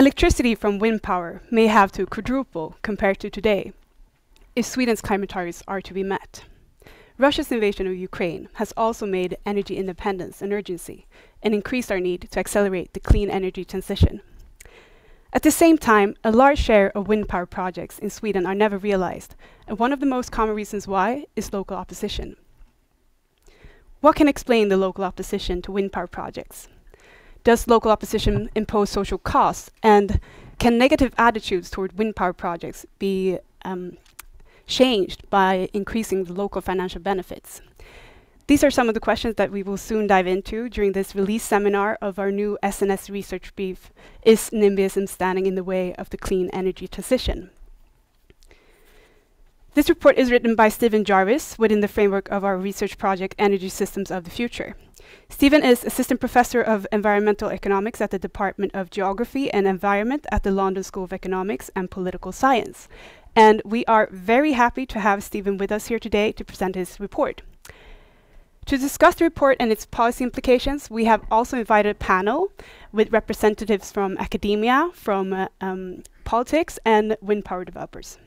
Electricity from wind power may have to quadruple compared to today if Sweden's climate targets are to be met. Russia's invasion of Ukraine has also made energy independence an urgency and increased our need to accelerate the clean energy transition. At the same time, a large share of wind power projects in Sweden are never realized, and one of the most common reasons why is local opposition. What can explain the local opposition to wind power projects? Does local opposition impose social costs, and can negative attitudes toward wind power projects be changed by increasing the local financial benefits? These are some of the questions that we will soon dive into during this release seminar of our new SNS research brief, Is NIMBYism Standing in the Way of the Clean Energy Transition? This report is written by Stephen Jarvis within the framework of our research project, Energy Systems of the Future. Stephen is Assistant Professor of Environmental Economics at the Department of Geography and Environment at the London School of Economics and Political Science. And we are very happy to have Stephen with us here today to present his report. To discuss the report and its policy implications, we have also invited a panel with representatives from academia, from politics, and wind power developers.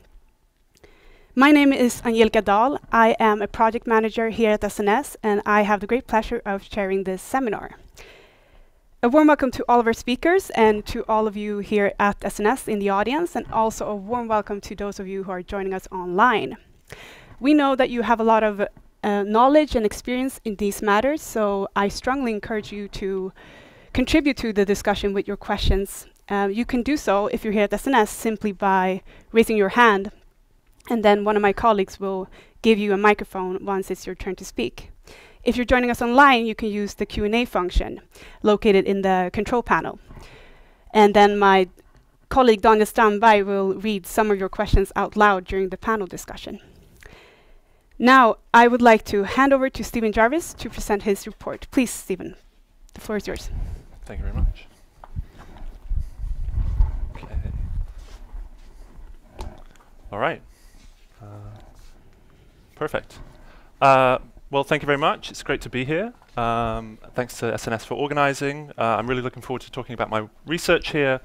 My name is Angelica Dahl. I am a project manager here at SNS, and I have the great pleasure of chairing this seminar. A warm welcome to all of our speakers and to all of you here at SNS in the audience, and also a warm welcome to those of you who are joining us online. We know that you have a lot of knowledge and experience in these matters, so I strongly encourage you to contribute to the discussion with your questions. You can do so if you're here at SNS simply by raising your hand, and then one of my colleagues will give you a microphone once it's your turn to speak. If you're joining us online, you can use the Q&A function located in the control panel. And then my colleague Daniel Strandberg will read some of your questions out loud during the panel discussion. Now, I would like to hand over to Stephen Jarvis to present his report. Please, Stephen, the floor is yours. Thank you very much. Okay. All right. Perfect. Well, thank you very much. It's great to be here. Thanks to SNS for organizing. I'm really looking forward to talking about my research here,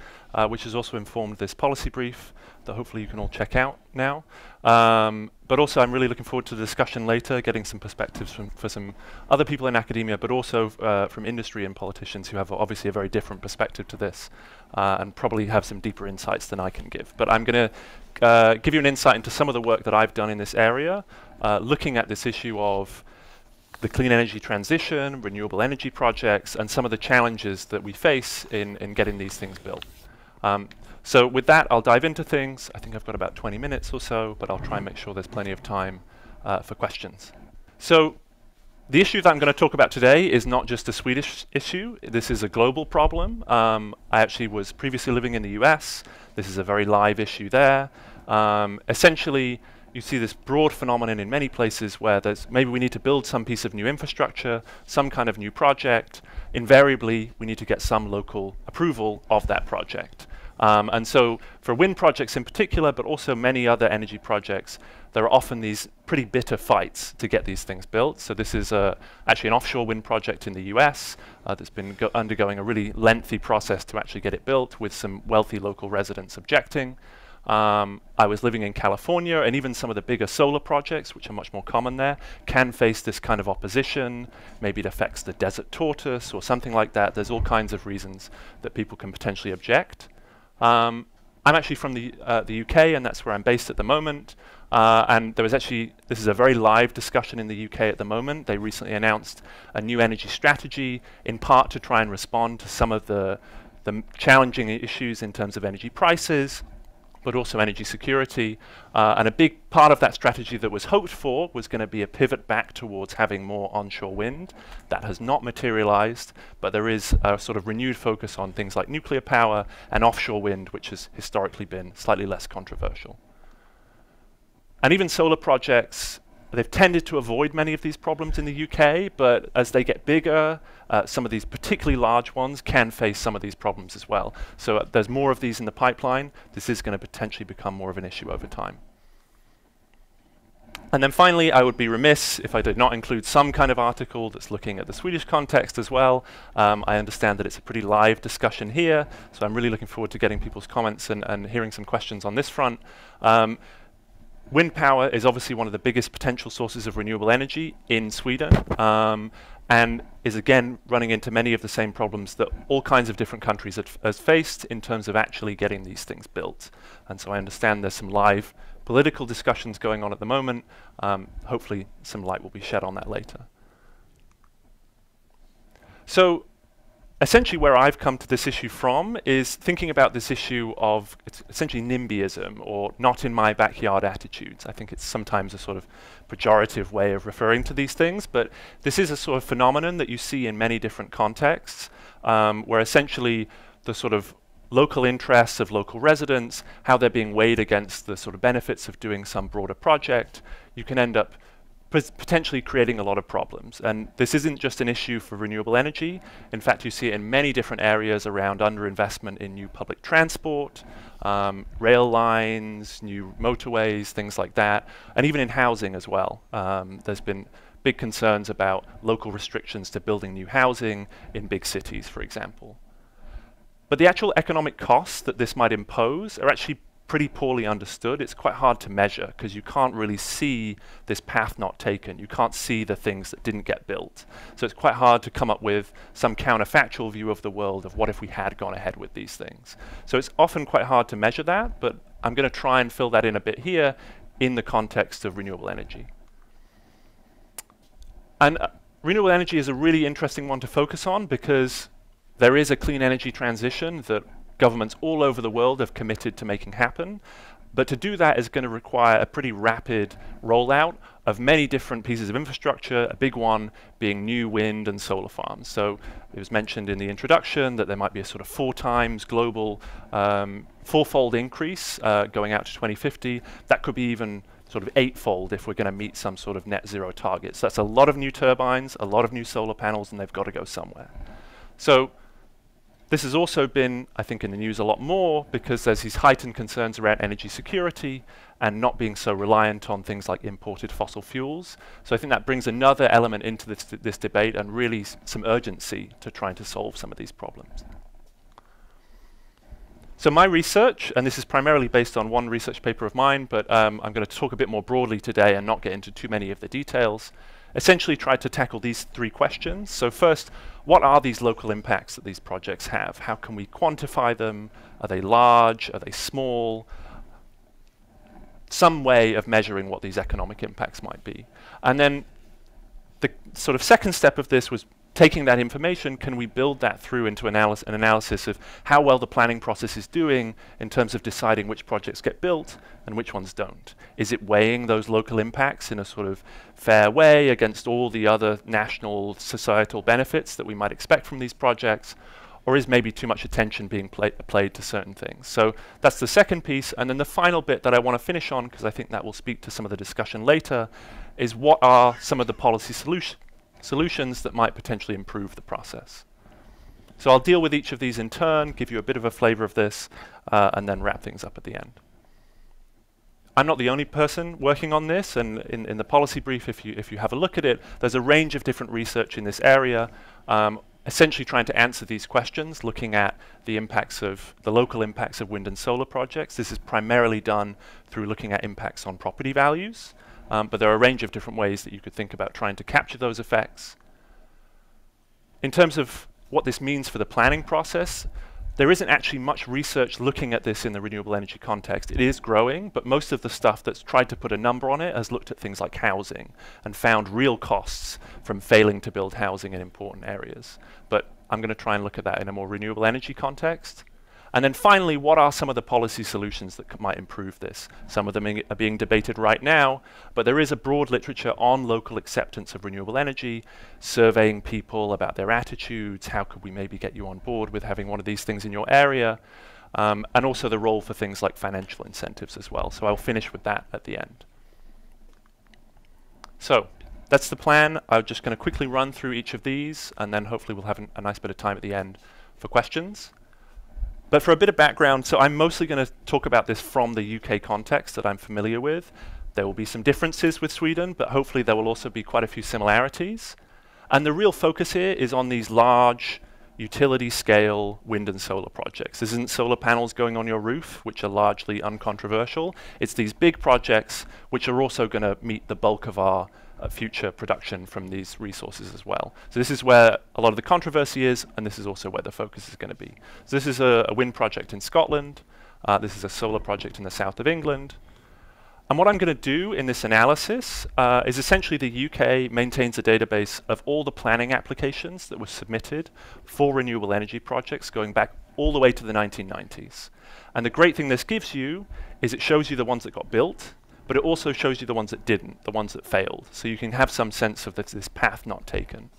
which has also informed this policy brief that hopefully you can all check out now. But also I'm really looking forward to the discussion later, getting some perspectives for some other people in academia, but also from industry and politicians who have obviously a very different perspective to this and probably have some deeper insights than I can give. But I'm going to give you an insight into some of the work that I've done in this area, looking at this issue of the clean energy transition, renewable energy projects, and some of the challenges that we face in getting these things built. So with that, I'll dive into things. I think I've got about 20 minutes or so, but I'll try and make sure there's plenty of time for questions. So the issue that I'm going to talk about today is not just a Swedish issue. This is a global problem. I actually was previously living in the US. This is a very live issue there. Essentially, you see this broad phenomenon in many places where maybe we need to build some piece of new infrastructure, some kind of new project. Invariably, we need to get some local approval of that project. And so for wind projects in particular, but also many other energy projects, there are often these pretty bitter fights to get these things built. So this is actually an offshore wind project in the US that's been undergoing a really lengthy process to actually get it built, with some wealthy local residents objecting. I was living in California, and even some of the bigger solar projects, which are much more common there, can face this kind of opposition. Maybe it affects the desert tortoise or something like that. There's all kinds of reasons that people can potentially object. I'm actually from the UK, and that's where I'm based at the moment. And there was actually, this is a very live discussion in the UK at the moment. They recently announced a new energy strategy, in part to try and respond to some of the challenging issues in terms of energy prices, but also energy security. And a big part of that strategy that was hoped for was going to be a pivot back towards having more onshore wind. That has not materialized, but there is a sort of renewed focus on things like nuclear power and offshore wind, which has historically been slightly less controversial. And even solar projects, they've tended to avoid many of these problems in the UK, but as they get bigger, some of these particularly large ones can face some of these problems as well. So there's more of these in the pipeline. This is going to potentially become more of an issue over time. And then finally, I would be remiss if I did not include some kind of article that's looking at the Swedish context as well. I understand that it's a pretty live discussion here, so I'm really looking forward to getting people's comments and hearing some questions on this front. Wind power is obviously one of the biggest potential sources of renewable energy in Sweden, and is again running into many of the same problems that all kinds of different countries has faced in terms of actually getting these things built. And so I understand there's some live political discussions going on at the moment. Hopefully some light will be shed on that later. So essentially where I've come to this issue from is thinking about this issue of essentially NIMBYism, or not in my backyard attitudes. I think it's sometimes a sort of pejorative way of referring to these things, but this is a sort of phenomenon that you see in many different contexts, where essentially the sort of local interests of local residents, how they're being weighed against the sort of benefits of doing some broader project. You can end up potentially creating a lot of problems. And this isn't just an issue for renewable energy. In fact, you see it in many different areas around underinvestment in new public transport, rail lines, new motorways, things like that, and even in housing as well. There's been big concerns about local restrictions to building new housing in big cities, for example. But the actual economic costs that this might impose are actually pretty poorly understood. It's quite hard to measure because you can't really see this path not taken. You can't see the things that didn't get built. So it's quite hard to come up with some counterfactual view of the world of what if we had gone ahead with these things. So it's often quite hard to measure that, but I'm going to try and fill that in a bit here in the context of renewable energy. And renewable energy is a really interesting one to focus on because there is a clean energy transition that governments all over the world have committed to making happen. But to do that is going to require a pretty rapid rollout of many different pieces of infrastructure, a big one being new wind and solar farms. So it was mentioned in the introduction that there might be a sort of 4 times global, 4-fold increase going out to 2050. That could be even sort of 8-fold if we're going to meet some sort of net zero targets. That's a lot of new turbines, a lot of new solar panels, and they've got to go somewhere. So this has also been, I think, in the news a lot more because there's these heightened concerns around energy security and not being so reliant on things like imported fossil fuels. So I think that brings another element into this debate and really some urgency to trying to solve some of these problems. So my research, and this is primarily based on one research paper of mine, but I'm going to talk a bit more broadly today and not get into too many of the details, essentially tried to tackle these 3 questions. So first, what are these local impacts that these projects have? How can we quantify them? Are they large? Are they small? Some way of measuring what these economic impacts might be. And then the sort of second step of this was taking that information, can we build that through into an analysis of how well the planning process is doing in terms of deciding which projects get built and which ones don't? Is it weighing those local impacts in a sort of fair way against all the other national societal benefits that we might expect from these projects? Or is maybe too much attention being played to certain things? So that's the second piece. And then the final bit that I want to finish on, because I think that will speak to some of the discussion later, is what are some of the policy solutions that might potentially improve the process. So I'll deal with each of these in turn, give you a bit of a flavor of this, and then wrap things up at the end. I'm not the only person working on this, and in the policy brief, if you have a look at it, there's a range of different research in this area, essentially trying to answer these questions, looking at the impacts of the local impacts of wind and solar projects. This is primarily done through looking at impacts on property values. But there are a range of different ways that you could think about trying to capture those effects. In terms of what this means for the planning process, there isn't actually much research looking at this in the renewable energy context. It is growing, but most of the stuff that's tried to put a number on it has looked at things like housing and found real costs from failing to build housing in important areas. But I'm going to try and look at that in a more renewable energy context. And then finally, what are some of the policy solutions that might improve this? Some of them are being debated right now, but there is a broad literature on local acceptance of renewable energy, surveying people about their attitudes, how could we maybe get you on board with having one of these things in your area, and also the role for things like financial incentives as well. So I'll finish with that at the end. So that's the plan. I'm just going to quickly run through each of these, and then hopefully we'll have a nice bit of time at the end for questions. But for a bit of background, so I'm mostly going to talk about this from the UK context that I'm familiar with. There will be some differences with Sweden, but hopefully there will also be quite a few similarities. And the real focus here is on these large utility scale wind and solar projects. This isn't solar panels going on your roof, which are largely uncontroversial. It's these big projects which are also going to meet the bulk of our future production from these resources as well. So this is where a lot of the controversy is, and this is also where the focus is going to be. So this is a wind project in Scotland. This is a solar project in the south of England. And what I'm going to do in this analysis is essentially the UK maintains a database of all the planning applications that were submitted for renewable energy projects going back all the way to the 1990s. And the great thing this gives you is it shows you the ones that got built, but it also shows you the ones that didn't, the ones that failed. So you can have some sense of this path not taken.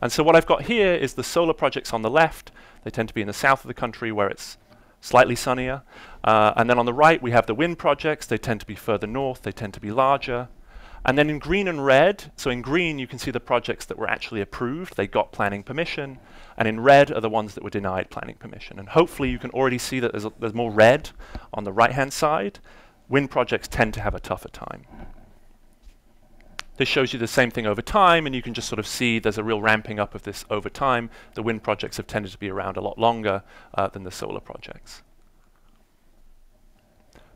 And so what I've got here is the solar projects on the left. They tend to be in the south of the country where it's slightly sunnier. And then on the right, we have the wind projects. They tend to be further north. They tend to be larger. And then in green and red, so in green, you can see the projects that were actually approved. They got planning permission. And in red are the ones that were denied planning permission. And hopefully you can already see that there's more red on the right-hand side. Wind projects tend to have a tougher time. This shows you the same thing over time, and you can just sort of see there's a real ramping up of this over time. The wind projects have tended to be around a lot longer than the solar projects.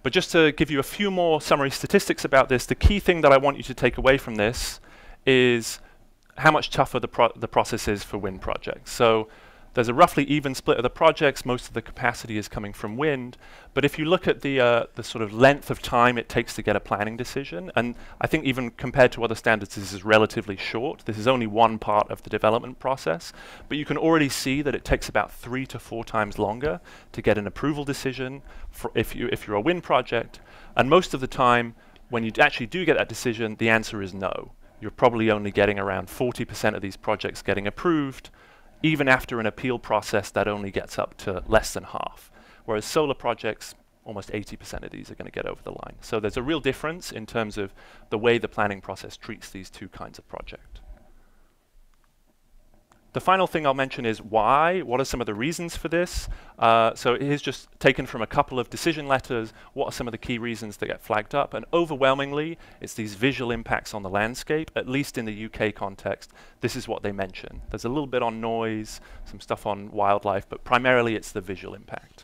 But just to give you a few more summary statistics about this, the key thing that I want you to take away from this is how much tougher the process is for wind projects. So there's a roughly even split of the projects. Most of the capacity is coming from wind. But if you look at the sort of length of time it takes to get a planning decision, and I think even compared to other standards, this is relatively short. This is only one part of the development process. But you can already see that it takes about 3 to 4 times longer to get an approval decision for if you're a wind project. And most of the time, when you actually do get that decision, the answer is no. You're probably only getting around 40% of these projects getting approved. Even after an appeal process, that only gets up to less than half. Whereas solar projects, almost 80% of these are going to get over the line. So there's a real difference in terms of the way the planning process treats these two kinds of project. The final thing I'll mention is why. What are some of the reasons for this? So here's just taken from a couple of decision letters. What are some of the key reasons that get flagged up? And overwhelmingly, it's these visual impacts on the landscape, at least in the UK context. This is what they mention. There's a little bit on noise, some stuff on wildlife, but primarily it's the visual impact.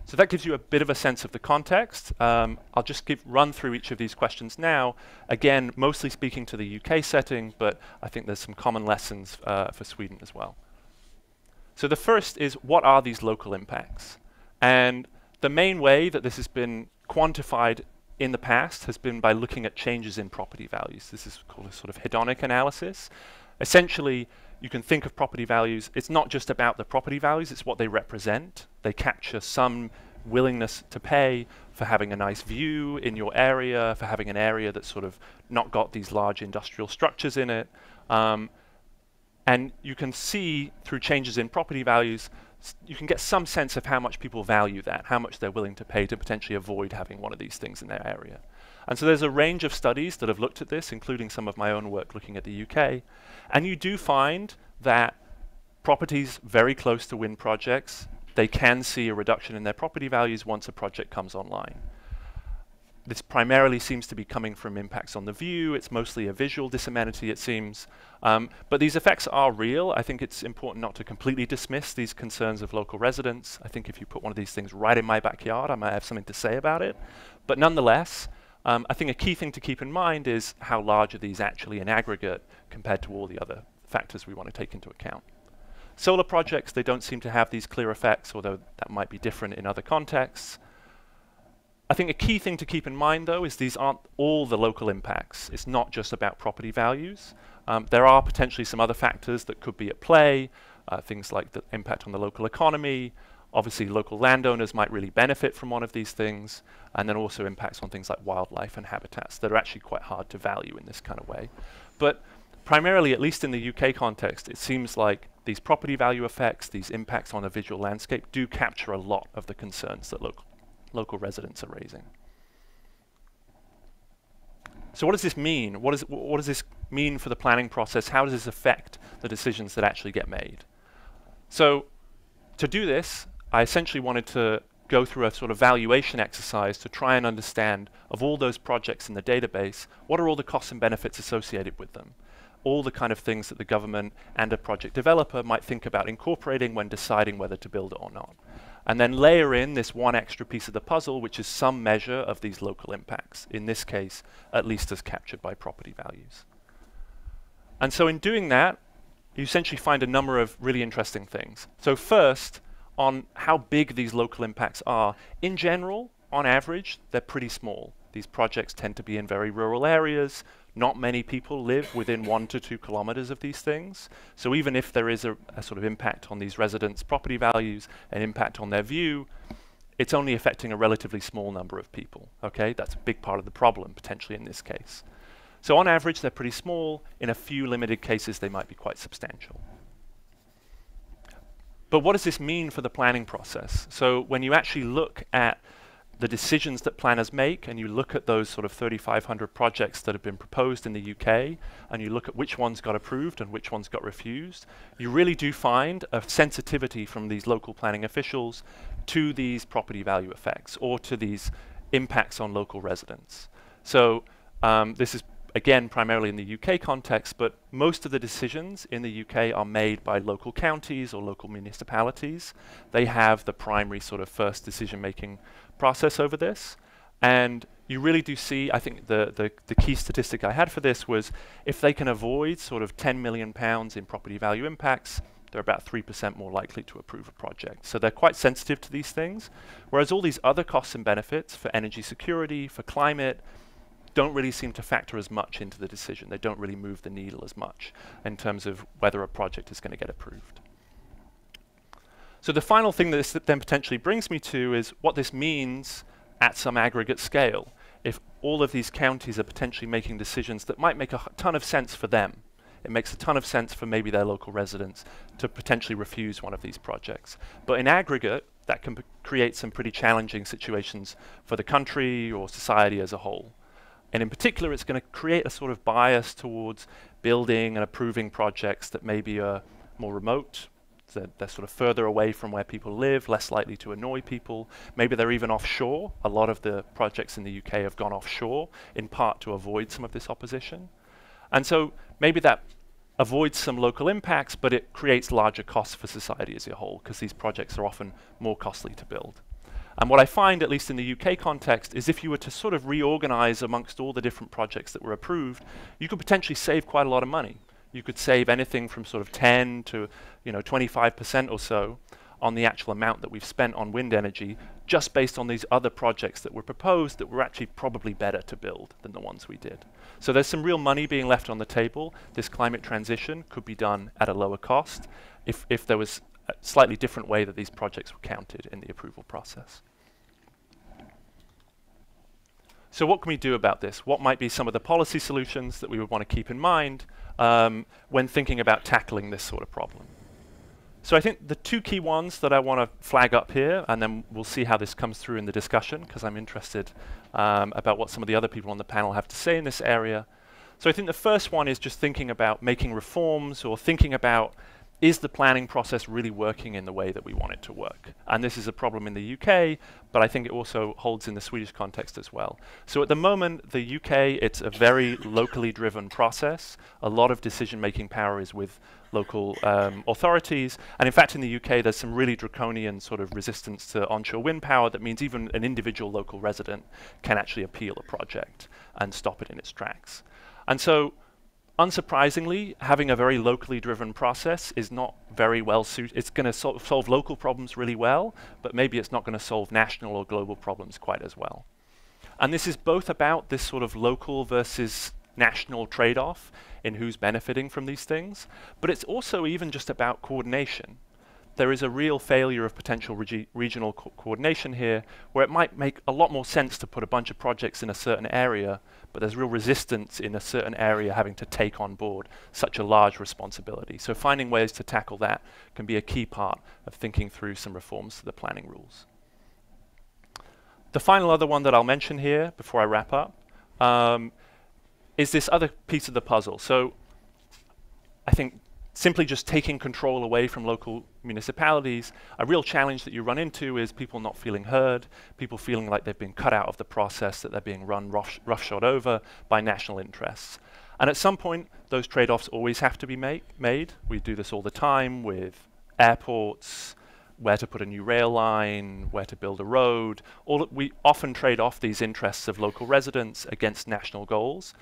So that gives you a bit of a sense of the context. I'll just run through each of these questions now. Again, mostly speaking to the UK setting, but I think there's some common lessons for Sweden as well. So the first is, what are these local impacts? And the main way that this has been quantified in the past has been by looking at changes in property values. This is called a sort of hedonic analysis. Essentially, you can think of property values, it's not just about the property values, it's what they represent. They capture some willingness to pay for having a nice view in your area, for having an area that's sort of not got these large industrial structures in it. And you can see through changes in property values, you can get some sense of how much people value that, how much they're willing to pay to potentially avoid having one of these things in their area. And so there's a range of studies that have looked at this, including some of my own work looking at the UK. And you do find that properties very close to wind projects, they can see a reduction in their property values once a project comes online. This primarily seems to be coming from impacts on the view. It's mostly a visual disamenity, it seems. But these effects are real. I think it's important not to completely dismiss these concerns of local residents. I think if you put one of these things right in my backyard, I might have something to say about it. But nonetheless, I think a key thing to keep in mind is how large are these actually in aggregate compared to all the other factors we want to take into account. Solar projects, they don't seem to have these clear effects, although that might be different in other contexts. I think a key thing to keep in mind, though, is these aren't all the local impacts. It's not just about property values. There are potentially some other factors that could be at play, things like the impact on the local economy. Obviously, local landowners might really benefit from one of these things, and then also impacts on things like wildlife and habitats that are actually quite hard to value in this kind of way. But primarily, at least in the UK context, it seems like these property value effects, these impacts on a visual landscape, do capture a lot of the concerns that local residents are raising. So what does this mean? What does this mean for the planning process? How does this affect the decisions that actually get made? So to do this, I essentially wanted to go through a sort of valuation exercise to try and understand, of all those projects in the database, what are all the costs and benefits associated with them? All the kind of things that the government and a project developer might think about incorporating when deciding whether to build it or not. And then layer in this one extra piece of the puzzle, which is some measure of these local impacts, in this case, at least as captured by property values. And so in doing that, you essentially find a number of really interesting things. So first, on how big these local impacts are. In general, on average, they're pretty small. These projects tend to be in very rural areas. Not many people live within 1 to 2 kilometers of these things. So even if there is a sort of impact on these residents' property values, an impact on their view, it's only affecting a relatively small number of people. Okay, that's a big part of the problem, potentially in this case. So on average, they're pretty small. In a few limited cases, they might be quite substantial. But what does this mean for the planning process? So when you actually look at the decisions that planners make, and you look at those sort of 3,500 projects that have been proposed in the UK, and you look at which ones got approved and which ones got refused, you really do find a sensitivity from these local planning officials to these property value effects or to these impacts on local residents. So this is again primarily in the UK context, but most of the decisions in the UK are made by local counties or local municipalities. They have the primary sort of first decision-making process over this. And you really do see, I think the key statistic I had for this was if they can avoid sort of £10 million in property value impacts, they're about 3% more likely to approve a project. So they're quite sensitive to these things, whereas all these other costs and benefits for energy security, for climate, don't really seem to factor as much into the decision. They don't really move the needle as much in terms of whether a project is going to get approved. So the final thing that this then potentially brings me to is what this means at some aggregate scale. If all of these counties are potentially making decisions that might make a ton of sense for them, it makes a ton of sense for maybe their local residents to potentially refuse one of these projects. But in aggregate, that can create some pretty challenging situations for the country or society as a whole. And in particular, it's going to create a sort of bias towards building and approving projects that maybe are more remote, they're sort of further away from where people live, less likely to annoy people. Maybe they're even offshore. A lot of the projects in the UK have gone offshore, in part to avoid some of this opposition. And so maybe that avoids some local impacts, but it creates larger costs for society as a whole, because these projects are often more costly to build. And what I find, at least in the UK context, is if you were to sort of reorganize amongst all the different projects that were approved, you could potentially save quite a lot of money. You could save anything from sort of 10 to 25% or so on the actual amount that we've spent on wind energy, just based on these other projects that were proposed that were actually probably better to build than the ones we did. So there's some real money being left on the table. This climate transition could be done at a lower cost if there was a slightly different way that these projects were counted in the approval process. So what can we do about this? What might be some of the policy solutions that we would want to keep in mind when thinking about tackling this sort of problem? So I think the two key ones that I want to flag up here, and then we'll see how this comes through in the discussion, because I'm interested about what some of the other people on the panel have to say in this area. So I think the first one is just thinking about making reforms, or thinking about, is the planning process really working in the way that we want it to work? And this is a problem in the UK, but I think it also holds in the Swedish context as well. So at the moment, the UK, it's a very locally driven process. A lot of decision-making power is with local authorities. And in fact, in the UK, there's some really draconian sort of resistance to onshore wind power that means even an individual local resident can actually appeal a project and stop it in its tracks. And so, unsurprisingly, having a very locally driven process is not very well suited. It's going to solve local problems really well, but maybe it's not going to solve national or global problems quite as well. And this is both about this sort of local versus national trade-off in who's benefiting from these things, but it's also even just about coordination. There is a real failure of potential regional coordination here, where it might make a lot more sense to put a bunch of projects in a certain area, but there's real resistance in a certain area having to take on board such a large responsibility. So finding ways to tackle that can be a key part of thinking through some reforms to the planning rules. The final other one that I'll mention here before I wrap up is this other piece of the puzzle. So I think simply just taking control away from local municipalities, a real challenge that you run into is people not feeling heard, people feeling like they've been cut out of the process, that they're being run roughshod over by national interests. And at some point, those trade-offs always have to be made. We do this all the time with airports, where to put a new rail line, where to build a road. We often trade off these interests of local residents against national goals.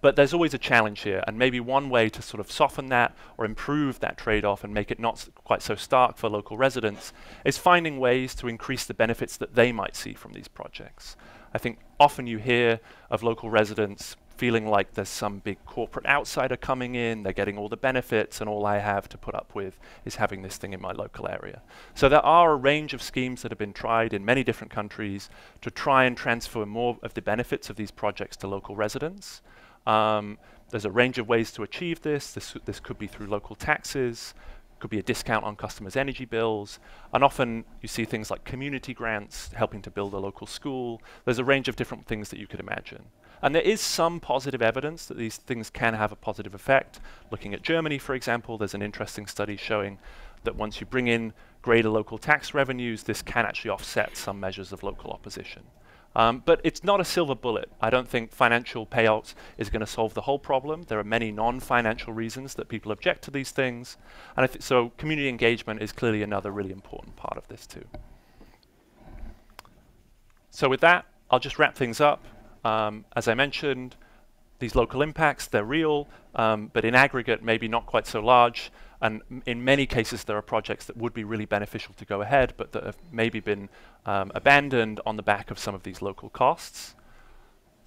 But there's always a challenge here, and maybe one way to sort of soften that or improve that trade-off and make it not quite so stark for local residents is finding ways to increase the benefits that they might see from these projects. I think often you hear of local residents feeling like there's some big corporate outsider coming in, they're getting all the benefits, and all I have to put up with is having this thing in my local area. So there are a range of schemes that have been tried in many different countries to try and transfer more of the benefits of these projects to local residents. There's a range of ways to achieve this. This could be through local taxes, could be a discount on customers' energy bills, and often you see things like community grants helping to build a local school. There's a range of different things that you could imagine. And there is some positive evidence that these things can have a positive effect. Looking at Germany, for example, there's an interesting study showing that once you bring in greater local tax revenues, this can actually offset some measures of local opposition. But it's not a silver bullet. I don't think financial payouts is going to solve the whole problem. There are many non-financial reasons that people object to these things. And so community engagement is clearly another really important part of this too. So with that, I'll just wrap things up. As I mentioned, these local impacts, they're real, but in aggregate, maybe not quite so large. And in many cases, there are projects that would be really beneficial to go ahead, but that have maybe been abandoned on the back of some of these local costs.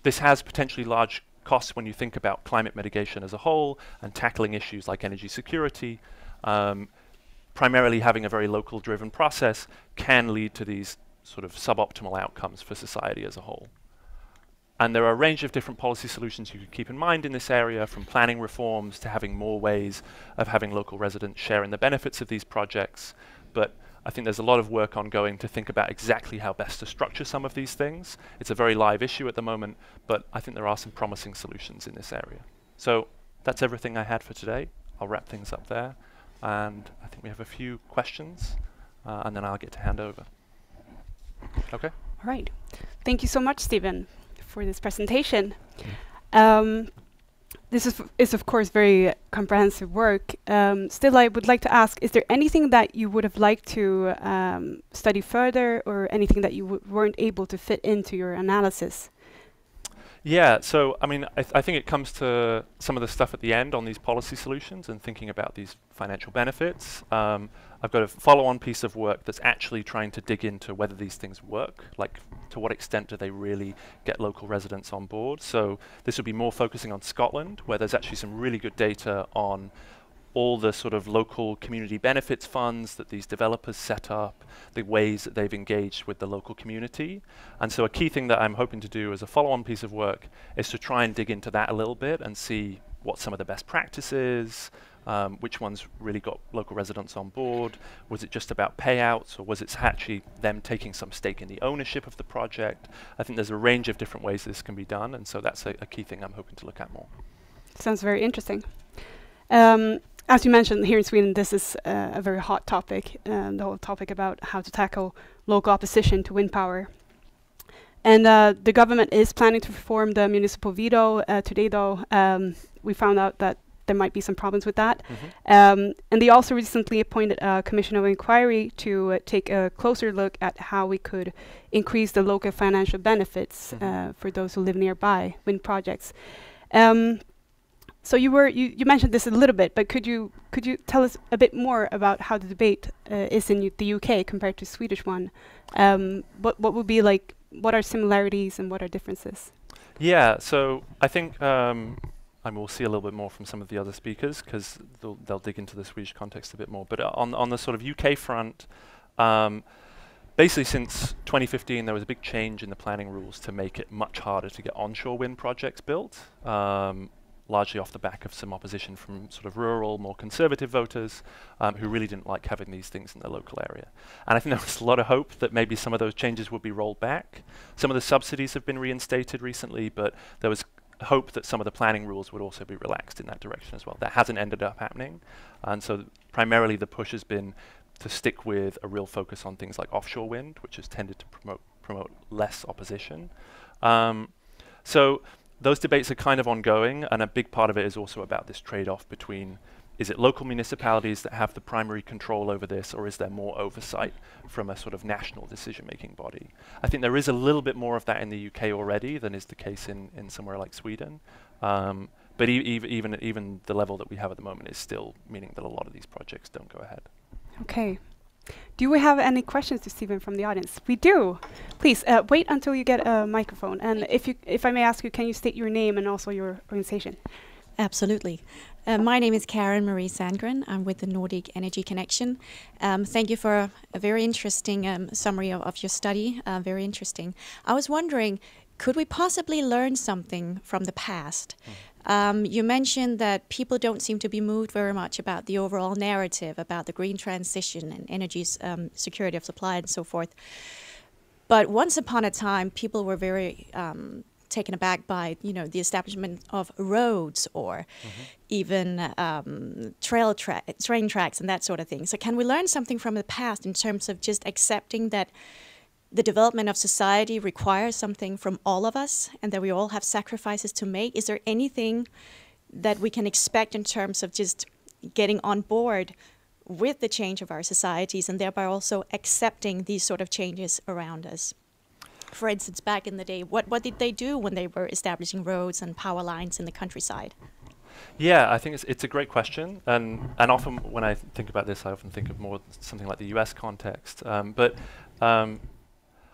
This has potentially large costs when you think about climate mitigation as a whole and tackling issues like energy security. Primarily having a very local-driven process can lead to these sort of suboptimal outcomes for society as a whole. And there are a range of different policy solutions you could keep in mind in this area, from planning reforms to having more ways of having local residents share in the benefits of these projects. But I think there's a lot of work ongoing to think about exactly how best to structure some of these things. It's a very live issue at the moment, but I think there are some promising solutions in this area. So that's everything I had for today. I'll wrap things up there. And I think we have a few questions, and then I'll get to hand over. Okay? All right. Thank you so much, Stephen, for this presentation. This is of course very comprehensive work. Still, I would like to ask, is there anything that you would have liked to study further, or anything that you weren't able to fit into your analysis? Yeah, so I mean, I think it comes to some of the stuff at the end on these policy solutions and thinking about these financial benefits. I've got a follow-on piece of work that's actually trying to dig into whether these things work, like to what extent do they really get local residents on board. So this would be more focusing on Scotland, where there's actually some really good data on all the sort of local community benefits funds that these developers set up, the ways that they've engaged with the local community. And so a key thing that I'm hoping to do as a follow-on piece of work is to try and dig into that a little bit and see what some of the best practices, which ones really got local residents on board. Was it just about payouts, or was it actually them taking some stake in the ownership of the project? I think there's a range of different ways this can be done, and so that's a key thing I'm hoping to look at more. Sounds very interesting. As you mentioned, here in Sweden, this is a very hot topic, the whole topic about how to tackle local opposition to wind power. And the government is planning to reform the municipal veto. Today, though, we found out that there might be some problems with that. And they also recently appointed a commission of inquiry to take a closer look at how we could increase the local financial benefits for those who live nearby wind projects. So you mentioned this a little bit, but could you tell us a bit more about how the debate is in the UK compared to Swedish one? What would be like? What are similarities and what are differences? Yeah, so I think and we'll see a little bit more from some of the other speakers, because they'll dig into the Swedish context a bit more. But on the sort of UK front, basically since 2015, there was a big change in the planning rules to make it much harder to get onshore wind projects built. Largely off the back of some opposition from sort of rural, more conservative voters who really didn't like having these things in their local area. And I think there was a lot of hope that maybe some of those changes would be rolled back. Some of the subsidies have been reinstated recently, but there was hope that some of the planning rules would also be relaxed in that direction as well. That hasn't ended up happening, and so primarily the push has been to stick with a real focus on things like offshore wind, which has tended to promote less opposition. So those debates are kind of ongoing, and a big part of it is also about this trade-off between, is it local municipalities that have the primary control over this, or is there more oversight from a sort of national decision-making body? I think there is a little bit more of that in the UK already than is the case in somewhere like Sweden. But even the level that we have at the moment is still meaning that a lot of these projects don't go ahead. Okay. Do we have any questions to Stephen from the audience? We do. Please wait until you get a microphone. And if I may ask you, can you state your name and also your organization? Absolutely. My name is Karen Marie Sandgren. I'm with the Nordic Energy Connection. Thank you for a very interesting summary of your study. Very interesting. I was wondering, could we possibly learn something from the past? You mentioned that people don't seem to be moved very much about the overall narrative about the green transition and energy security of supply and so forth. But once upon a time, people were very taken aback by, the establishment of roads or even train tracks and that sort of thing. So can we learn something from the past in terms of just accepting that the development of society requires something from all of us and that we all have sacrifices to make? Is there anything that we can expect in terms of just getting on board with the change of our societies and thereby also accepting these sort of changes around us? For instance, back in the day, what did they do when they were establishing roads and power lines in the countryside? Yeah, I think it's a great question, and often when I think about this, I often think of more something like the US context.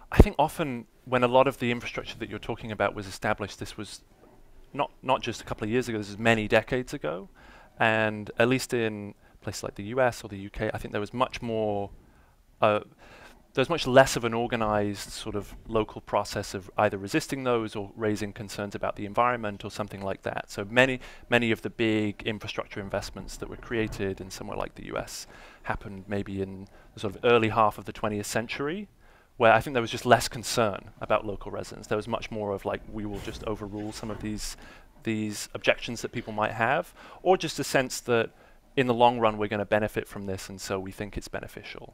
I think often when a lot of the infrastructure that you're talking about was established, this was not just a couple of years ago, this is many decades ago. And at least in places like the US or the UK, I think there was much more, there's much less of an organized sort of local process of either resisting those or raising concerns about the environment or something like that. So many of the big infrastructure investments that were created in somewhere like the US happened maybe in the sort of early half of the 20th century, where I think there was just less concern about local residents. There was much more of like, we will just overrule some of these objections that people might have, or just a sense that in the long run we're going to benefit from this, and so we think it's beneficial.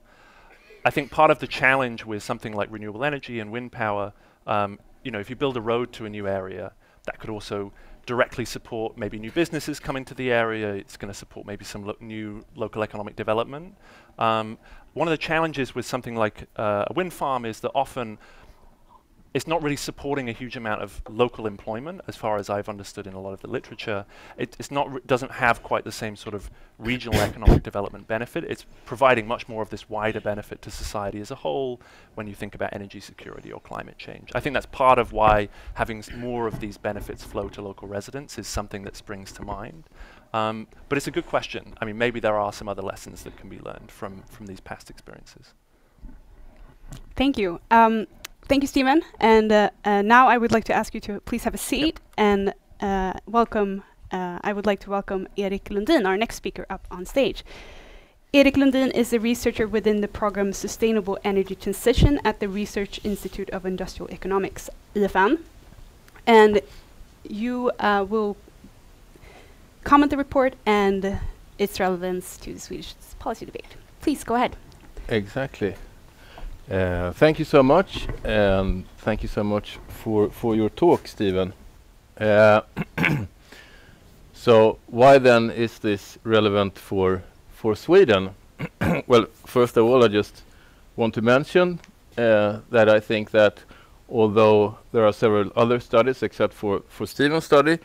I think part of the challenge with something like renewable energy and wind power, if you build a road to a new area, that could also directly support maybe new businesses coming to the area. It's going to support maybe some new local economic development. One of the challenges with something like a wind farm is that often it's not really supporting a huge amount of local employment, as far as I've understood in a lot of the literature. Doesn't have quite the same sort of regional economic development benefit. It's providing much more of this wider benefit to society as a whole when you think about energy security or climate change. I think that's part of why having more of these benefits flow to local residents is something that springs to mind. But it's a good question. I mean, maybe there are some other lessons that can be learned from these past experiences. Thank you. Thank you, Stephen. And now I would like to ask you to please have a seat and welcome. I would like to welcome Erik Lundin, our next speaker, up on stage. Erik Lundin is a researcher within the program Sustainable Energy Transition at the Research Institute of Industrial Economics, IFN. And you will comment the report and its relevance to the Swedish policy debate. Please go ahead. Exactly. Thank you so much, and thank you so much for your talk, Stephen. So why then is this relevant for Sweden? Well, first of all, I just want to mention that I think that although there are several other studies, except for Stephen's study,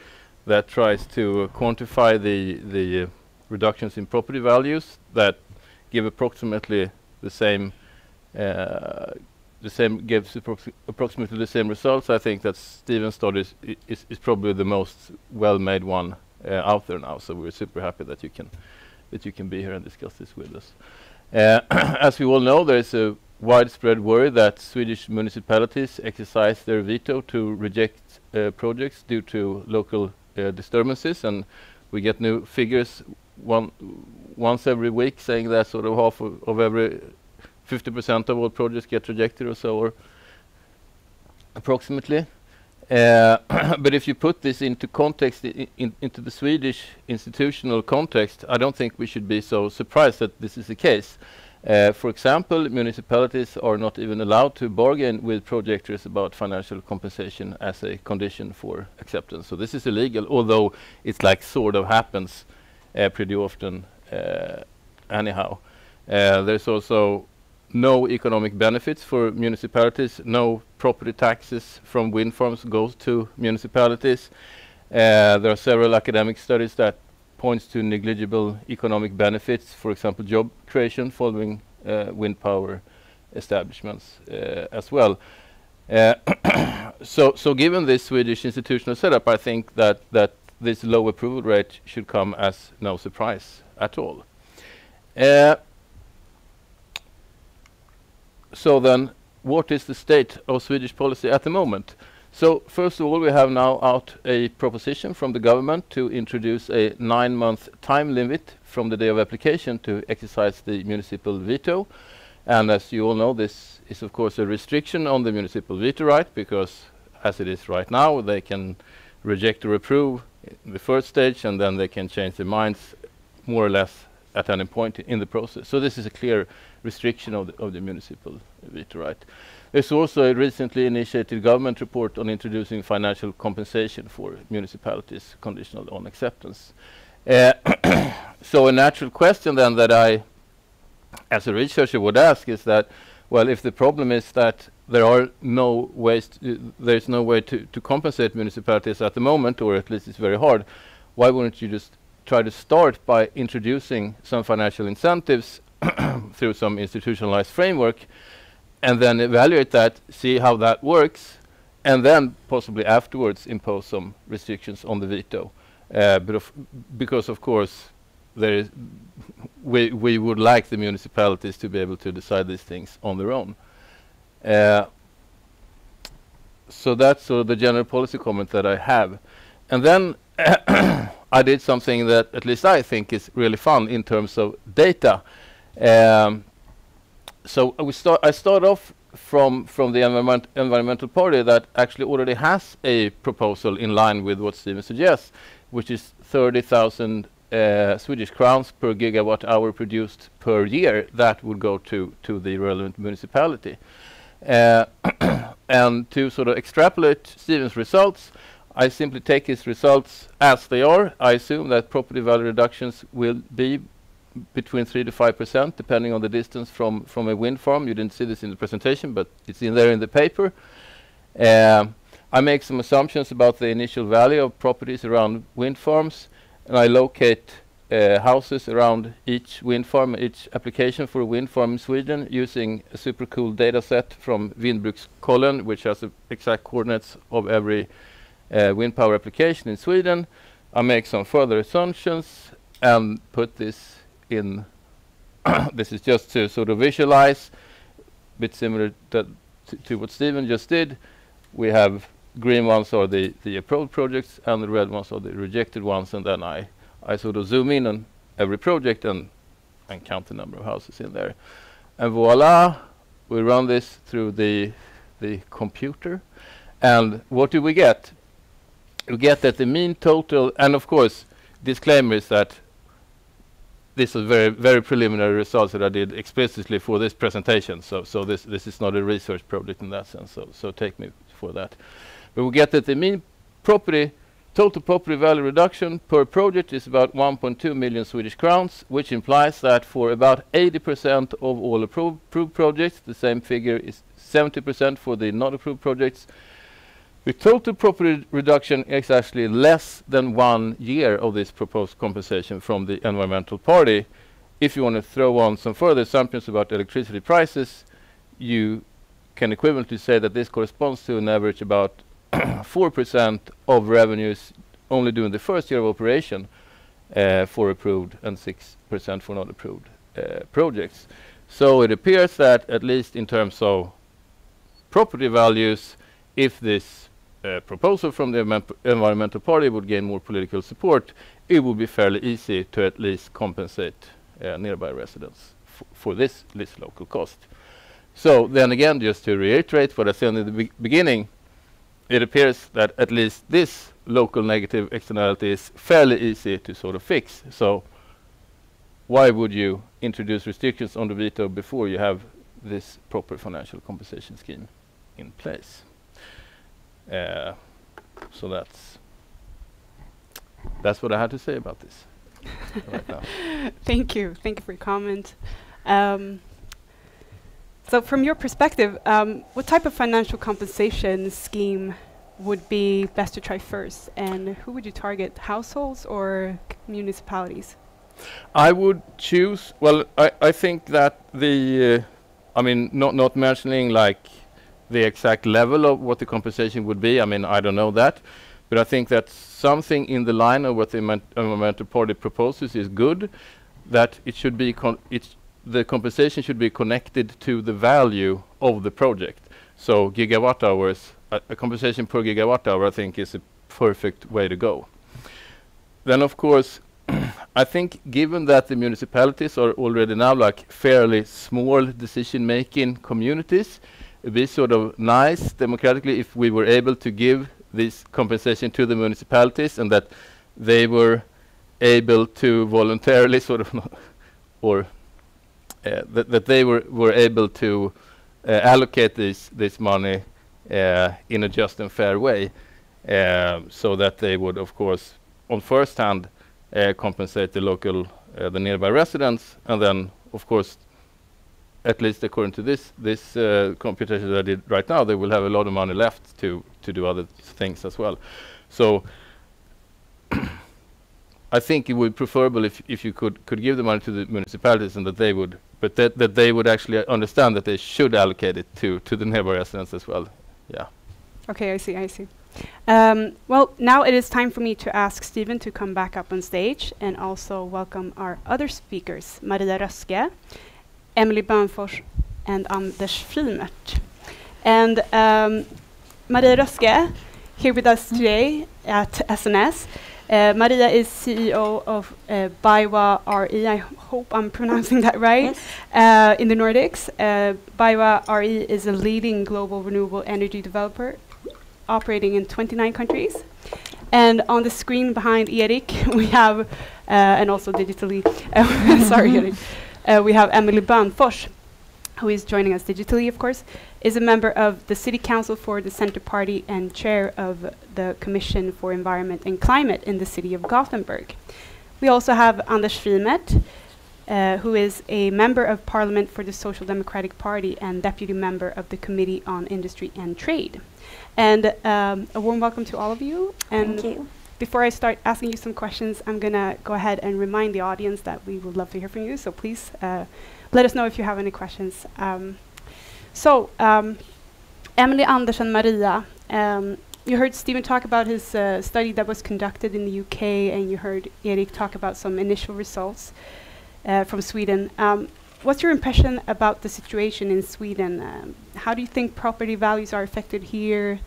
that tries to quantify the reductions in property values that give approximately the same gives approximately the same results. I think that Stephen's study is probably the most well-made one out there now. So we're super happy that you can be here and discuss this with us. As we all know, there is a widespread worry that Swedish municipalities exercise their veto to reject projects due to local disturbances, and we get new figures once every week saying that sort of half of every 50% of all projects get rejected or so, or approximately. But if you put this into context, into the Swedish institutional context, I don't think we should be so surprised that this is the case. For example, municipalities are not even allowed to bargain with projectors about financial compensation as a condition for acceptance. So this is illegal, although it's like sort of happens pretty often anyhow. There's also no economic benefits for municipalities. No property taxes from wind farms goes to municipalities. There are several academic studies that points to negligible economic benefits, for example, job creation following wind power establishments as well. So given this Swedish institutional setup, I think that this low approval rate should come as no surprise at all. So then, what is the state of Swedish policy at the moment? So first of all, we have now out a proposition from the government to introduce a 9-month time limit from the day of application to exercise the municipal veto. And as you all know, this is of course a restriction on the municipal veto right, because as it is right now, they can reject or approve in the first stage, and then they can change their minds more or less at any point in the process. So this is a clear restriction of the municipal veto right. There's also a recently initiated government report on introducing financial compensation for municipalities conditional on acceptance. So a natural question then that I, as a researcher, would ask is that, well, if the problem is that there are no ways, there's no way to compensate municipalities at the moment, or at least it's very hard, why wouldn't you just try to start by introducing some financial incentives through some institutionalized framework, and then evaluate that, see how that works, and then possibly afterwards impose some restrictions on the veto. Because of course there is we would like the municipalities to be able to decide these things on their own. So that's sort of the general policy comment that I have. And then I did something that at least I think is really fun in terms of data. So I start off from the environmental party that actually already has a proposal in line with what Steven suggests, which is 30,000 Swedish crowns per gigawatt hour produced per year that would go to the relevant municipality. And to sort of extrapolate Steven's results, I simply take his results as they are. I assume that property value reductions will be between 3 to 5%, depending on the distance from a wind farm. You didn't see this in the presentation, but it's in there in the paper. I make some assumptions about the initial value of properties around wind farms, and I locate houses around each wind farm, each application for a wind farm in Sweden, using a super cool data set from Vindbrukskollen, which has the exact coordinates of every wind power application in Sweden. I make some further assumptions and put this in. This is just to sort of visualize, a bit similar to what Steven just did. We have green ones are the approved projects, and the red ones are the rejected ones, and then I sort of zoom in on every project and count the number of houses in there. And voila, we run this through the computer, and what do we get? We get that the mean total, and of course, disclaimer is that this is very, very preliminary results that I did explicitly for this presentation. So this is not a research project in that sense. So take me for that. But we get that the mean total property value reduction per project is about 1.2 million Swedish crowns, which implies that for about 80% of all approved projects, the same figure is 70% for the not approved projects. The total property reduction is actually less than 1 year of this proposed compensation from the environmental party. If you want to throw on some further assumptions about electricity prices, you can equivalently say that this corresponds to an average about 4% of revenues only during the first year of operation for approved, and 6% for not approved projects. So it appears that, at least in terms of property values, if this proposal from the environmental party would gain more political support, it would be fairly easy to at least compensate nearby residents for this local cost. So then again, just to reiterate what I said in the beginning, it appears that at least this local negative externality is fairly easy to sort of fix. So why would you introduce restrictions on the veto before you have this proper financial compensation scheme in place? So that's what I had to say about this right now. Thank you for your comment. So from your perspective, what type of financial compensation scheme would be best to try first, and who would you target, households or municipalities? I would choose, well, I think that the, I mean, not mentioning like the exact level of what the compensation would be, I mean, I don't know that, but I think that something in the line of what the environmental party proposes is good, that it should be, the compensation should be connected to the value of the project. So gigawatt hours, a compensation per gigawatt hour, I think is a perfect way to go. Then of course, I think given that the municipalities are already now like fairly small decision-making communities, it'd be sort of nice democratically if we were able to give this compensation to the municipalities and that they were able to voluntarily sort of, or that they were able to allocate this money in a just and fair way, so that they would, of course, on first hand compensate the local, the nearby residents, and then, of course, at least according to this computation that I did right now, they will have a lot of money left to do other things as well. So I think it would be preferable if you could give the money to the municipalities and that they would, but that they would actually understand that they should allocate it to the neighbor residents as well. Yeah. Okay, I see. Well, now it is time for me to ask Stephen to come back up on stage and also welcome our other speakers, Maria Röske, Emmyly Bönfors, and Anders Frimert. And Maria Röske, here with us today at SNS. Maria is CEO of BayWa RE. I hope I'm pronouncing that right. Yes. In the Nordics. BayWa RE is a leading global renewable energy developer operating in 29 countries. And on the screen behind Erik, we have, and also digitally, sorry Erik, we have Emmyly Bönfors, who is joining us digitally, of course, is a member of the City Council for the Centre Party and chair of the Commission for Environment and Climate in the city of Gothenburg. We also have Anders Frimert, who is a member of Parliament for the Social Democratic Party and deputy member of the Committee on Industry and Trade. And a warm welcome to all of you. And thank you. Before I start asking you some questions, I'm going to go ahead and remind the audience that we would love to hear from you. So please let us know if you have any questions. Emmyly, Anders, and Maria, you heard Stephen talk about his study that was conducted in the UK, and you heard Erik talk about some initial results from Sweden. What's your impression about the situation in Sweden? How do you think property values are affected here?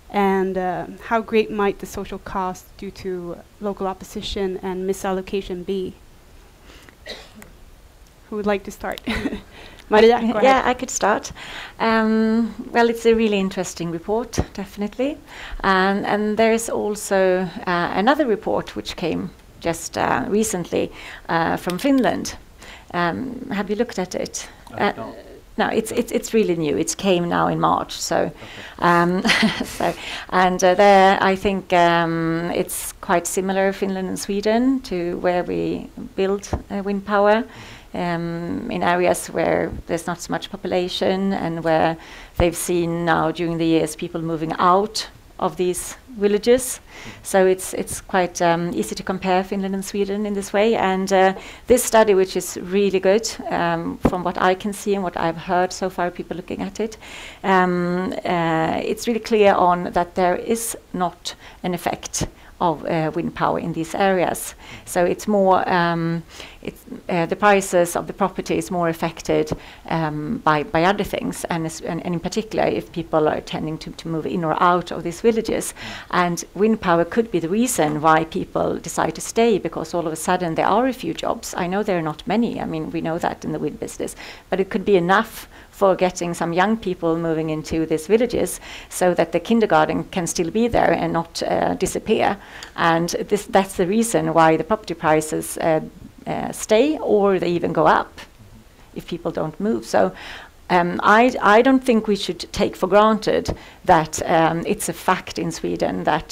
And how great might the social cost due to local opposition and misallocation be? Who would like to start? Maria, go ahead. Yeah, I could start. Well, it's a really interesting report, definitely. And there is also another report which came just recently from Finland. Have you looked at it? No, it's really new. It came now in March. So, there I think it's quite similar, Finland and Sweden, to where we build wind power. In areas where there's not so much population and where they've seen now during the years people moving out of these villages. So it's quite easy to compare Finland and Sweden in this way. And this study, which is really good, from what I can see and what I've heard so far, people looking at it, it's really clear on that there is not an effect of wind power in these areas. So it's more, the prices of the property is more affected by other things, and in particular if people are tending to move in or out of these villages. And wind power could be the reason why people decide to stay, because all of a sudden there are a few jobs. I know there are not many, I mean we know that in the wind business, but it could be enough for getting some young people moving into these villages so that the kindergarten can still be there and not disappear. And that's the reason why the property prices stay, or they even go up if people don't move. So I don't think we should take for granted that it's a fact in Sweden that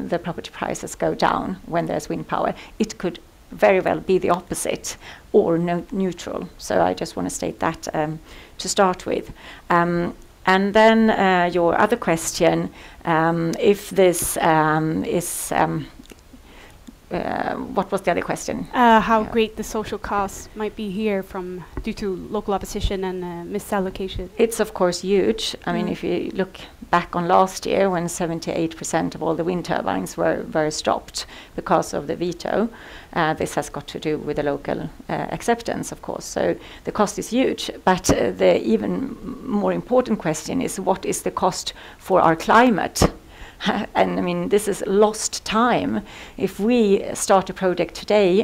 the property prices go down when there's wind power. It could very well be the opposite or neutral. So I just want to state that to start with. And then your other question, if this is what was the other question? How great the social costs might be here due to local opposition and misallocation. It's of course huge. I mean, if you look back on last year when 78% of all the wind turbines were stopped because of the veto, this has got to do with the local acceptance, of course. So the cost is huge. But the even more important question is, what is the cost for our climate? And I mean, this is lost time. If we start a project today,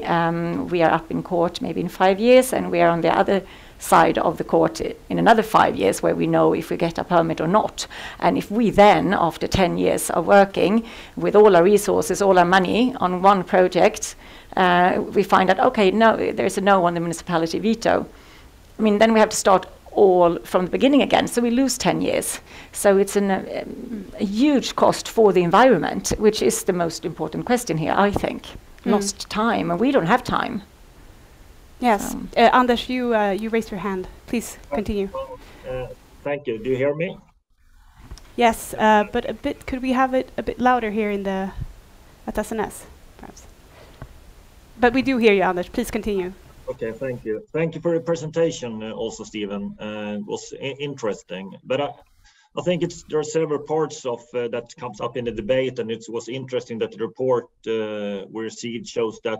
we are up in court maybe in 5 years, and we are on the other side of the court in another 5 years, where we know if we get a permit or not. And if we then, after 10 years of working with all our resources, all our money on one project, we find that, okay, no, there's a no on the municipality veto. I mean, then we have to start all from the beginning again, so we lose 10 years. So it's a huge cost for the environment, which is the most important question here, I think. Lost time, and we don't have time. Yes. Anders, you raised your hand. Please continue. Thank you. Do you hear me? Yes, but could we have it a bit louder here at SNS, perhaps? But we do hear you, Anders. Please continue. Okay, thank you. Thank you for your presentation also, Stephen. It was interesting. But I think there are several parts of that comes up in the debate, and it was interesting that the report we received shows that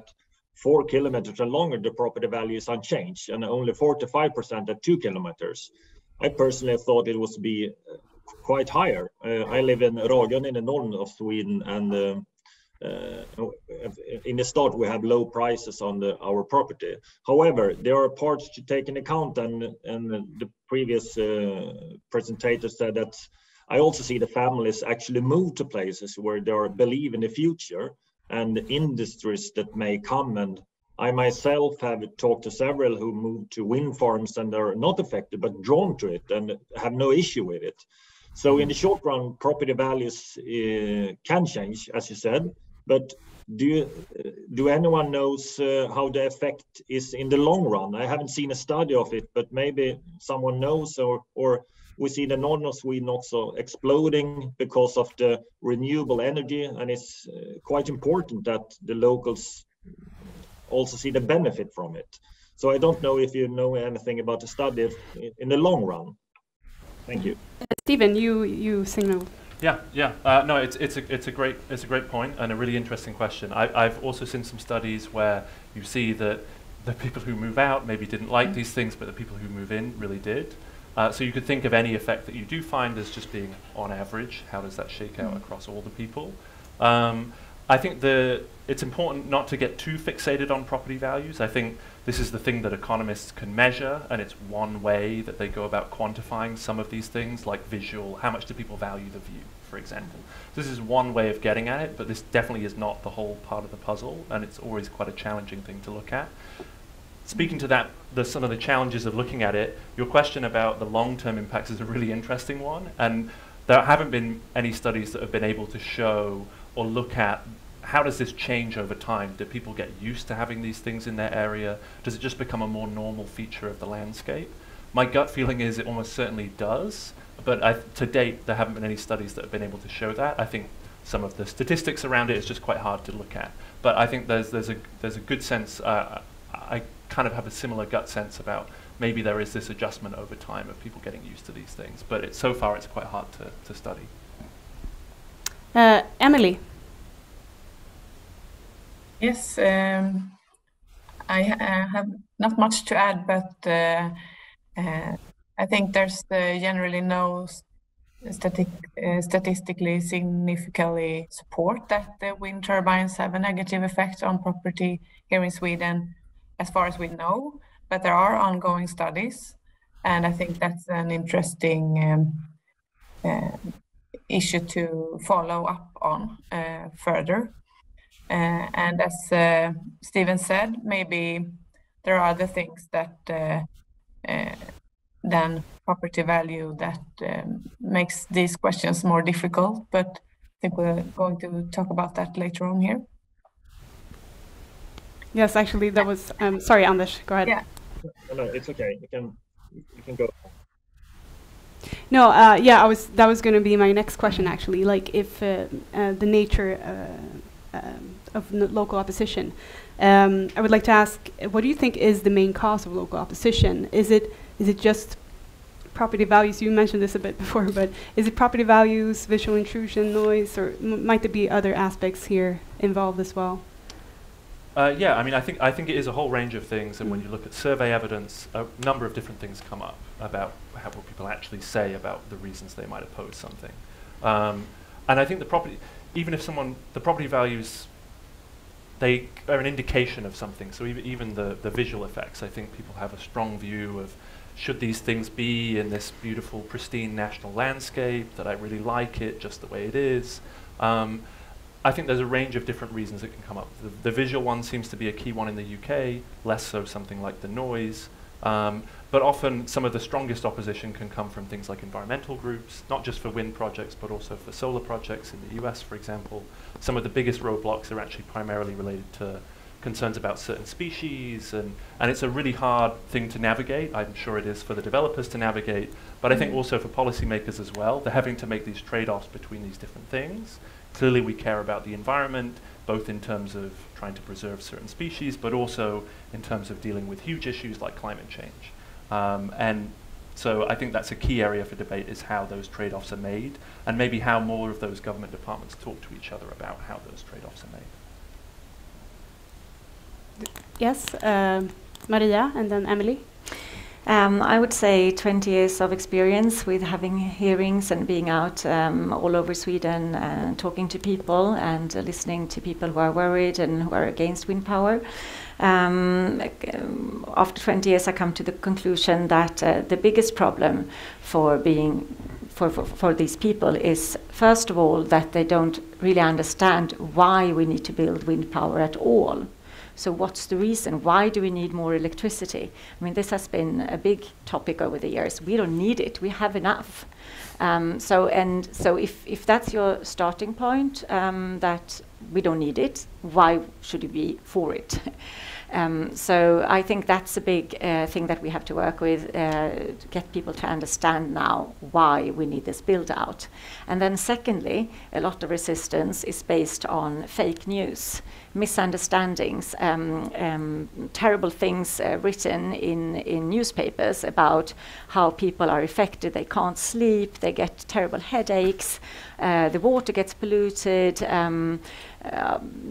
4 kilometers and longer, the property value is unchanged, and only 45% at 2 kilometers. I personally thought it would be quite higher. I live in Ragön in the north of Sweden, and in the start we have low prices on our property. However, there are parts to take into account, and the previous presentator said that I also see the families actually move to places where they believe in the future and industries that may come. And I myself have talked to several who moved to wind farms and are not affected but drawn to it and have no issue with it. So in the short run, property values can change, as you said. But do anyone knows how the effect is in the long run? I haven't seen a study of it, but maybe someone knows, or we see the north of Sweden also exploding because of the renewable energy, and it's quite important that the locals also see the benefit from it. So I don't know if you know anything about the study in the long run. Thank you. Stephen, you signaled. Yeah. No, it's a great point and a really interesting question. I've also seen some studies where you see that the people who move out maybe didn't like these things, but the people who move in really did. So you could think of any effect that you do find as just being on average. How does that shake out across all the people? I think it's important not to get too fixated on property values. I think this is the thing that economists can measure, and it's one way that they go about quantifying some of these things, like visual, how much do people value the view, for example. This is one way of getting at it, but this definitely is not the whole part of the puzzle, and it's always quite a challenging thing to look at. Speaking to that, some of the challenges of looking at it, your question about the long-term impacts is a really interesting one, and there haven't been any studies that have been able to show or look at how does this change over time? Do people get used to having these things in their area? Does it just become a more normal feature of the landscape? My gut feeling is it almost certainly does, but to date there haven't been any studies that have been able to show that. I think some of the statistics around it is just quite hard to look at, but I think there's a good sense. I kind of have a similar gut sense about maybe there is this adjustment over time of people getting used to these things, but so far it's quite hard to study. Emmyly. Yes, I have not much to add, but I think there's generally no statistically significantly support that the wind turbines have a negative effect on property here in Sweden, as far as we know. But there are ongoing studies And I think that's an interesting issue to follow up on further. And as Stephen said, maybe there are other things that than property value that makes these questions more difficult, but I think we're going to talk about that later on here. Yes, actually, that was. Sorry, Anders, go ahead. Yeah. No, it's okay. You can go. No, yeah, that was going to be my next question, actually. Like, if the nature of local opposition, I would like to ask, what do you think is the main cause of local opposition? Is it just property values? You mentioned this a bit before, but is it property values, visual intrusion, noise, or might there be other aspects here involved as well? Yeah, I mean, I think it is a whole range of things, and when you look at survey evidence, a number of different things come up about what people actually say about the reasons they might oppose something. And I think even if the property values, they are an indication of something. So even the visual effects, I think people have a strong view of, should these things be in this beautiful, pristine national landscape, that I really like it just the way it is. I think there's a range of different reasons it can come up. The visual one seems to be a key one in the UK, less so something like the noise. But often some of the strongest opposition can come from things like environmental groups, not just for wind projects, but also for solar projects in the US, for example. Some of the biggest roadblocks are actually primarily related to concerns about certain species, and it's a really hard thing to navigate. I'm sure it is for the developers to navigate, but I think also for policymakers as well. They're having to make these trade-offs between these different things. Clearly we care about the environment, both in terms of trying to preserve certain species, but also in terms of dealing with huge issues like climate change. And so I think that's a key area for debate, is how those trade-offs are made, and maybe how more of those government departments talk to each other about how those trade-offs are made. Yes, Maria, and then Emmyly. I would say 20 years of experience with having hearings and being out all over Sweden and talking to people and listening to people who are worried and who are against wind power. After 20 years, I come to the conclusion that the biggest problem for these people is, first of all, that they don't really understand why we need to build wind power at all. So what's the reason? Why do we need more electricity? I mean, this has been a big topic over the years. We don't need it. We have enough. So if that's your starting point, that we don't need it, why should you be for it? So I think that's a big thing that we have to work with, to get people to understand now why we need this build out. And then secondly, a lot of resistance is based on fake news, misunderstandings, terrible things written in newspapers about how people are affected. They can't sleep, they get terrible headaches, the water gets polluted.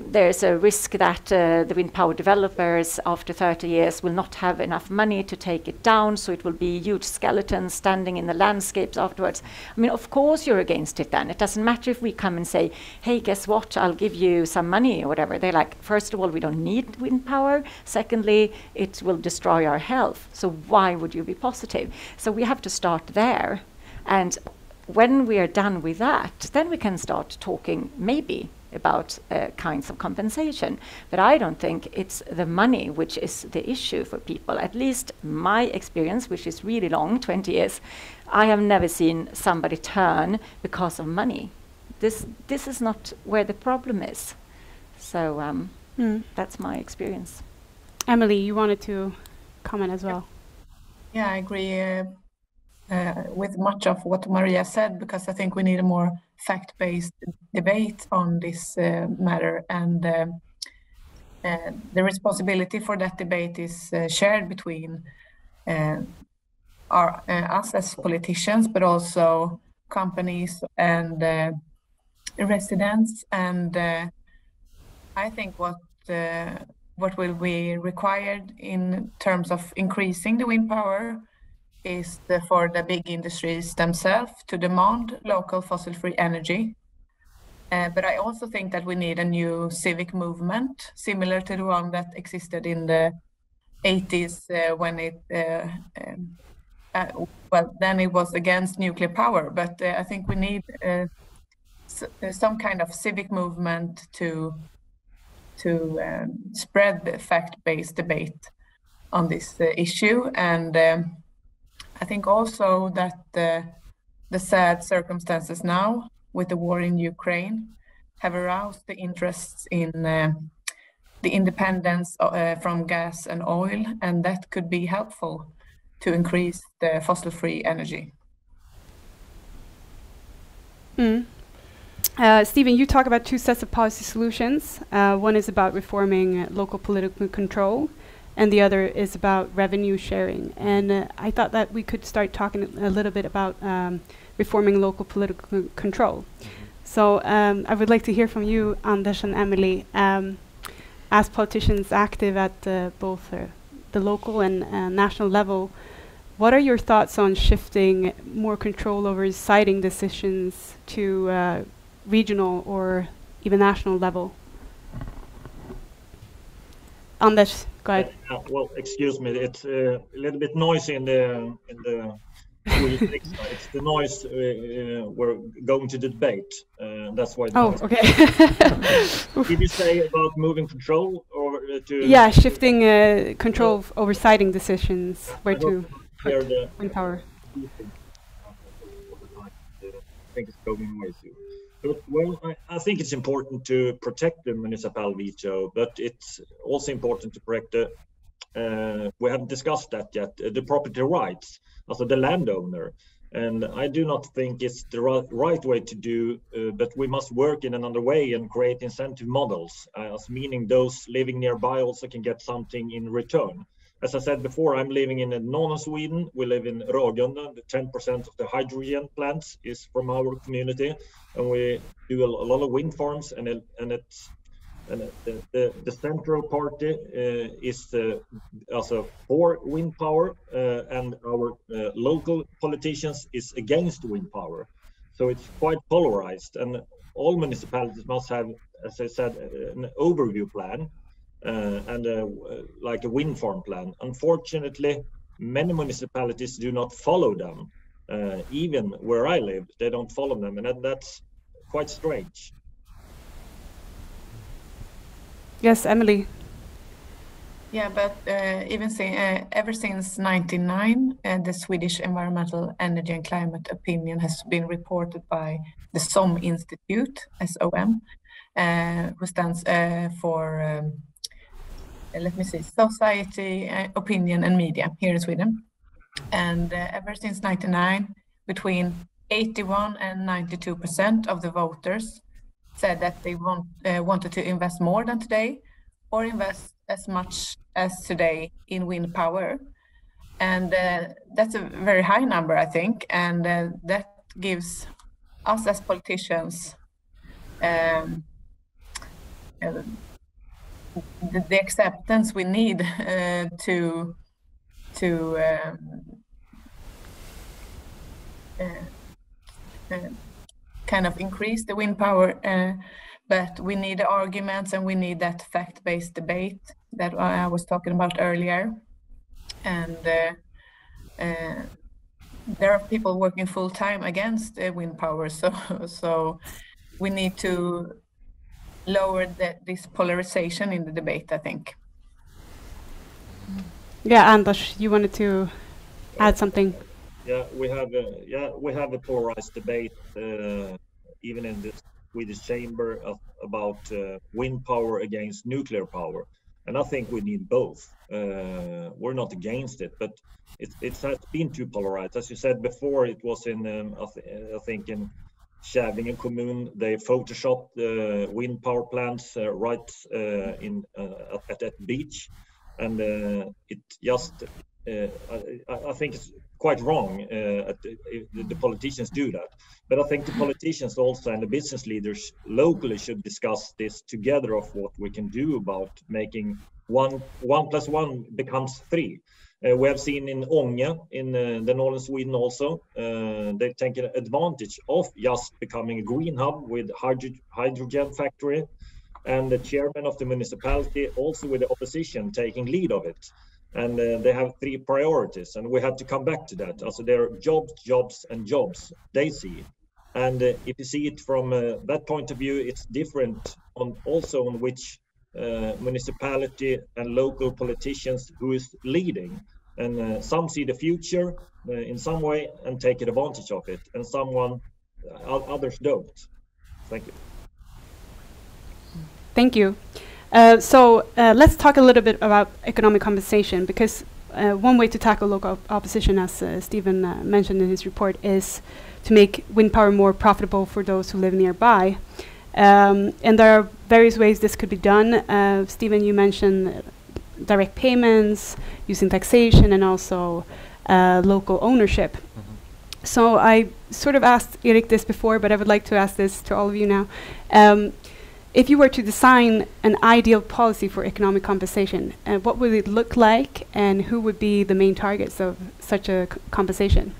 There's a risk that the wind power developers after 30 years will not have enough money to take it down, so it will be huge skeletons standing in the landscapes afterwards. I mean, of course you're against it then. It doesn't matter if we come and say, hey, guess what, I'll give you some money or whatever. They're like, first of all, we don't need wind power. Secondly, it will destroy our health. So why would you be positive? So we have to start there. And when we are done with that, then we can start talking maybe about kinds of compensation. But I don't think it's the money which is the issue for people. At least my experience, which is really long, 20 years, I have never seen somebody turn because of money. This is not where the problem is. So that's my experience. Emmyly, you wanted to comment as well. Yeah, I agree with much of what Maria said, because I think we need a more fact-based debate on this matter, and the responsibility for that debate is shared between us as politicians, but also companies and residents. And I think what will be required in terms of increasing the wind power is for the big industries themselves to demand local fossil-free energy. But I also think that we need a new civic movement, similar to the one that existed in the 80s when well, then it was against nuclear power, but I think we need some kind of civic movement to spread the fact-based debate on this issue. And I think also that the sad circumstances now with the war in Ukraine have aroused the interests in the independence from gas and oil, and that could be helpful to increase the fossil-free energy. Stephen, you talk about two sets of policy solutions. One is about reforming local political control, and the other is about revenue sharing. And I thought that we could start talking a little bit about reforming local political control. So I would like to hear from you, Anders and Emmyly, as politicians active at both the local and national level. What are your thoughts on shifting more control over siting decisions to regional or even national level? Anders, go ahead. Well, excuse me, it's a little bit noisy in the it's the noise we're going to debate. That's why. Oh, okay. Did you say about moving control or to? Yeah, shifting control over siting decisions, where to put wind power. I think it's going noisy. But, well, I think it's important to protect the municipal veto, but it's also important to protect the. We haven't discussed that yet. The property rights, also the landowner, and I do not think it's the right way to do. But we must work in another way and create incentive models, as meaning those living nearby also can get something in return. As I said before, I'm living in northern Sweden. We live in Ragunda. The 10% of the hydrogen plants is from our community, and we do a lot of wind farms. And the central party is also for wind power, and our local politicians is against wind power. So it's quite polarized, and all municipalities must have, as I said, an overview plan. And like a wind farm plan. Unfortunately, many municipalities do not follow them. Even where I live, they don't follow them, and that's quite strange. Yes, Emmyly. Yeah, but even ever since 1999, the Swedish Environmental, Energy and Climate Opinion has been reported by the SOM Institute, SOM, who stands for let me see, Society, Opinion and Media here in Sweden. And ever since 1999, between 81 and 92% of the voters said that they wanted to invest more than today or invest as much as today in wind power. And that's a very high number, I think. And that gives us as politicians the acceptance we need to kind of increase the wind power, but we need the arguments and we need that fact-based debate that I was talking about earlier. And there are people working full-time against wind power, so we need to lower this polarization in the debate, I think. Yeah, Anders, you wanted to add something. Yeah, we have a polarized debate even in the Swedish chamber about wind power against nuclear power, and I think we need both. We're not against it, but it has been too polarized. As you said before, it was in I think in Kävlinge kommun, they photoshopped the wind power plants right at that beach, and it just I think it's quite wrong the politicians do that. But I think the politicians also and the business leaders locally should discuss this together of what we can do about making one plus one becomes three. We have seen in Ånge, in the northern Sweden also, they've taken advantage of just becoming a green hub with hydrogen factory, and the chairman of the municipality also with the opposition taking lead of it. and they have 3 priorities, and we have to come back to that. Also, there are jobs, jobs, and jobs they see. And if you see it from that point of view, it's different on which municipality and local politicians who is leading. And some see the future in some way and take advantage of it, and others don't. Thank you. Thank you. So let's talk a little bit about economic compensation, because one way to tackle local opposition, as Stephen mentioned in his report, is to make wind power more profitable for those who live nearby. And there are various ways this could be done. Stephen, you mentioned direct payments, using taxation, and also local ownership. Mm-hmm. So I sort of asked Erik this before, but I would like to ask this to all of you now. If you were to design an ideal policy for economic compensation, what would it look like, and who would be the main targets of such a compensation?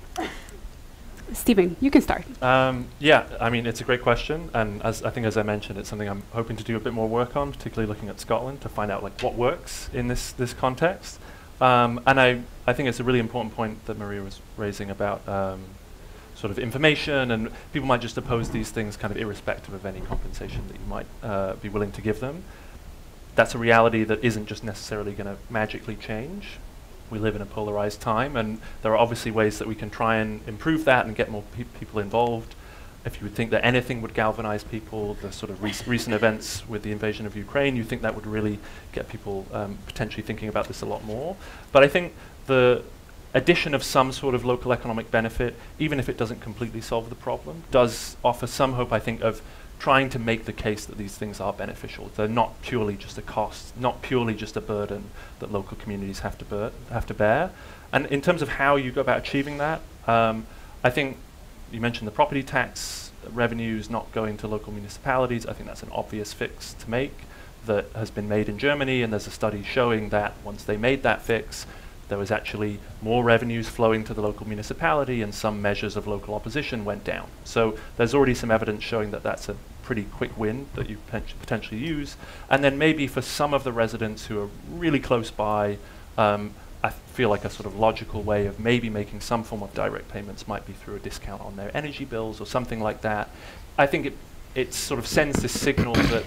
Stephen, you can start. Yeah, I mean, it's a great question, and as I mentioned, it's something I'm hoping to do a bit more work on, particularly looking at Scotland to find out like what works in this context. And I think it's a really important point that Maria was raising about sort of information, and people might just oppose these things kind of irrespective of any compensation that you might be willing to give them. That's a reality that isn't just necessarily going to magically change. We live in a polarized time, and there are obviously ways that we can try and improve that and get more people involved. If you would think that anything would galvanize people, the sort of recent events with the invasion of Ukraine, you think that would really get people potentially thinking about this a lot more. But I think the addition of some sort of local economic benefit, even if it doesn't completely solve the problem, does offer some hope, I think, of trying to make the case that these things are beneficial. They're not purely just a cost, not purely just a burden that local communities have to bear. And in terms of how you go about achieving that, I think you mentioned the property tax revenues not going to local municipalities. I think that's an obvious fix to make that has been made in Germany, and there's a study showing that once they made that fix, there was actually more revenues flowing to the local municipality, and some measures of local opposition went down. So there's already some evidence showing that that's a pretty quick win that you potentially use. And then maybe for some of the residents who are really close by, I feel like a sort of logical way of maybe making some form of direct payments might be through a discount on their energy bills or something like that. I think it sort of sends this signal that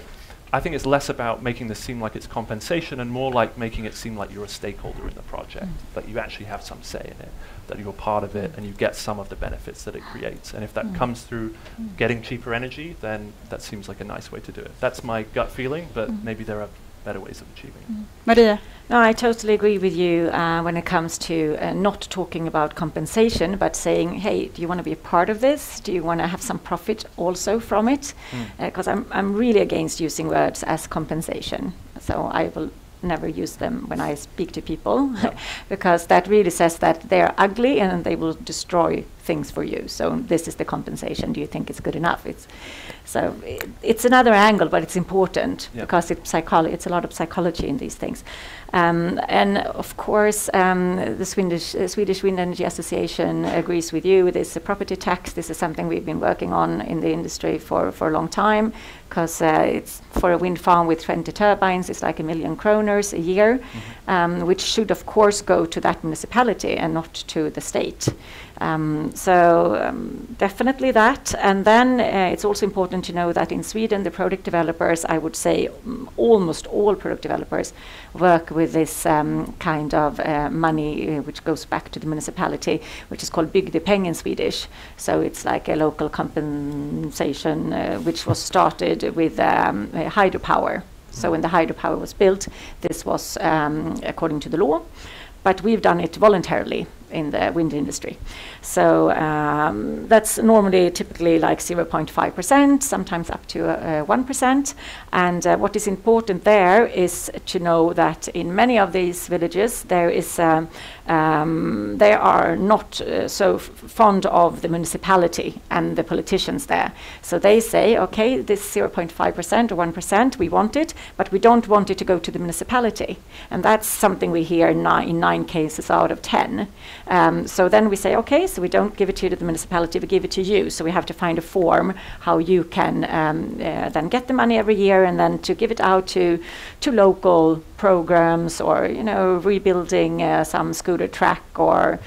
I think it's less about making this seem like it's compensation and more like making it seem like you're a stakeholder in the project, that you actually have some say in it, that you're part of it and you get some of the benefits that it creates. And if that comes through getting cheaper energy, then that seems like a nice way to do it. That's my gut feeling, but maybe there are better ways of achieving it. Maria? No, I totally agree with you when it comes to not talking about compensation, but saying, hey, do you want to be a part of this? Do you want to have some profit also from it? Because I'm really against using words as compensation. So I will never use them when I speak to people, because that really says that they're ugly and they will destroy things for you. So this is the compensation. Do you think it's good enough? It's another angle, but it's important because it's a lot of psychology in these things. And of course, the Swedish Wind Energy Association agrees with you. There's a property tax. This is something we've been working on in the industry for a long time, because it's for a wind farm with 20 turbines, it's like 1 million kronor a year, which should of course go to that municipality and not to the state. Definitely that. And then it's also important to know that in Sweden, the product developers, I would say almost all product developers, work with this kind of money which goes back to the municipality, which is called bygdepeng in Swedish. So it's like a local compensation which was started with hydropower. So when the hydropower was built, this was according to the law. But we've done it voluntarily in the wind industry. So that's normally typically like 0.5%, sometimes up to 1%. And what is important there is to know that in many of these villages, they are not so fond of the municipality and the politicians there. So they say, okay, this 0.5% or 1%, we want it, but we don't want it to go to the municipality. And that's something we hear in 9 cases out of 10. So then we say, okay, so we don't give it to the municipality, we give it to you. So we have to find a form how you can then get the money every year, and then to give it out to local programs, or rebuilding some scooter track or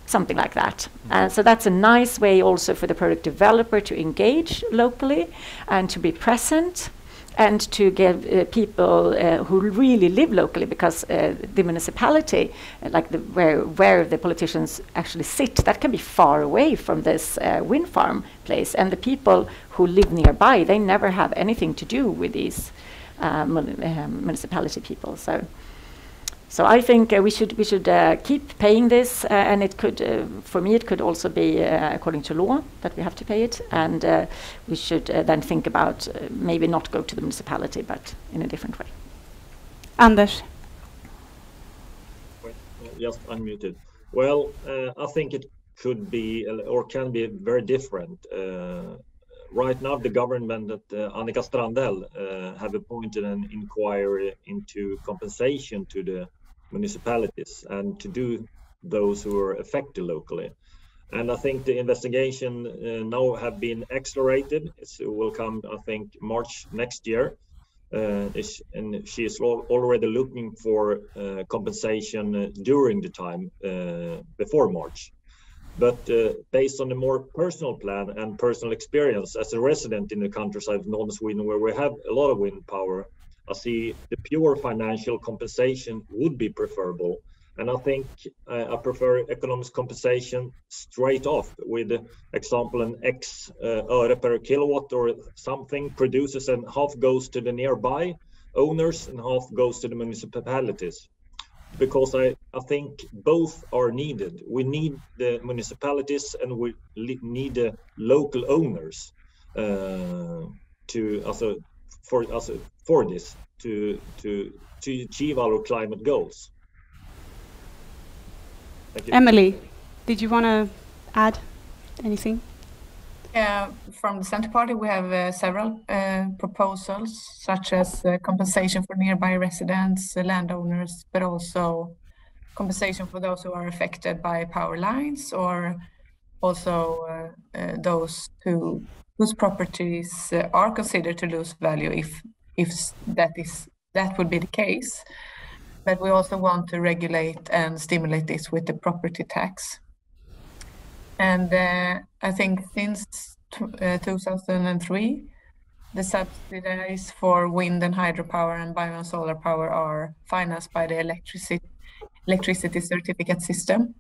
something like that. So that's a nice way also for the product developer to engage locally and to be present, and to give people who really live locally, because the municipality, like where the politicians actually sit, that can be far away from this wind farm place, and the people who live nearby, they never have anything to do with these municipality people. So I think we should keep paying this, and it could, for me, it could also be according to law that we have to pay it, and we should then think about maybe not go to the municipality, but in a different way. Anders. Just unmuted. Well, I think it could be or can be very different. Right now, the government that Annika Strandhäll have appointed an inquiry into compensation to the municipalities and to do those who are affected locally. And I think the investigation now have been accelerated. It will come, I think, March next year. And she is already looking for compensation during the time before March. But based on a more personal plan and personal experience as a resident in the countryside of northern Sweden, where we have a lot of wind power, I see the pure financial compensation would be preferable. And I think I prefer economic compensation straight off with, example, an X öre per kilowatt or something produces, and half goes to the nearby owners and half goes to the municipalities. Because I think both are needed. We need the municipalities and we need the local owners for this to achieve our climate goals. Thank you. Emmyly, did you want to add anything? From the Centre Party, we have several proposals, such as compensation for nearby residents, landowners, but also compensation for those who are affected by power lines, or also those whose properties are considered to lose value if that would be the case. But we also want to regulate and stimulate this with the property tax. And I think since 2003, the subsidies for wind and hydropower and bio and solar power are financed by the electricity certificate system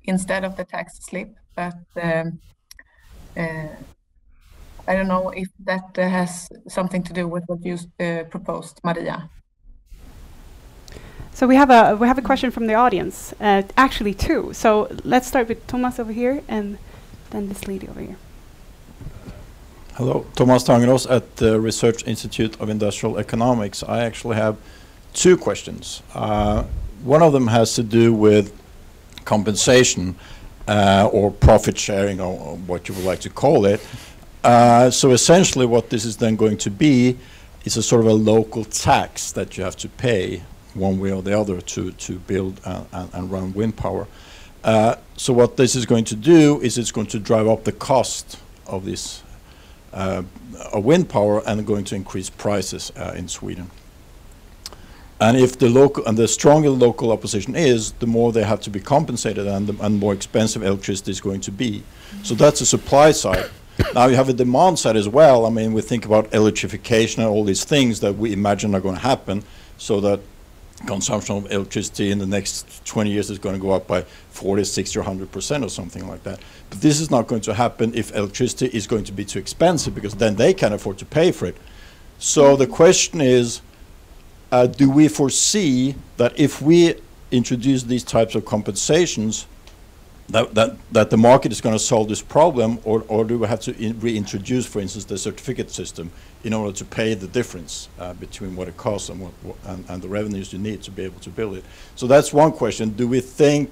instead of the tax slip. But I don't know if that has something to do with what you proposed, Maria. So we have a question from the audience, actually two. So let's start with Thomas over here, and then this lady over here. Hello, Thomas Tangerås at the Research Institute of Industrial Economics. I actually have two questions. One of them has to do with compensation or profit sharing, or what you would like to call it. So essentially what this is then going to be is a sort of a local tax that you have to pay one way or the other to build and run wind power. So what this is going to do is it's going to drive up the cost of this wind power and going to increase prices in Sweden. And if the stronger local opposition is, the more they have to be compensated, and the more expensive electricity is going to be. So that's the supply side. Now you have a demand side as well. I mean, we think about electrification and all these things that we imagine are going to happen, so that consumption of electricity in the next 20 years is going to go up by 40, 60, or 100% or something like that. But this is not going to happen if electricity is going to be too expensive, because then they can't afford to pay for it. So the question is, do we foresee that if we introduce these types of compensations, that the market is going to solve this problem, or do we have to reintroduce, for instance, the certificate system in order to pay the difference between what it costs and the revenues you need to be able to build it? So that's one question. Do we think,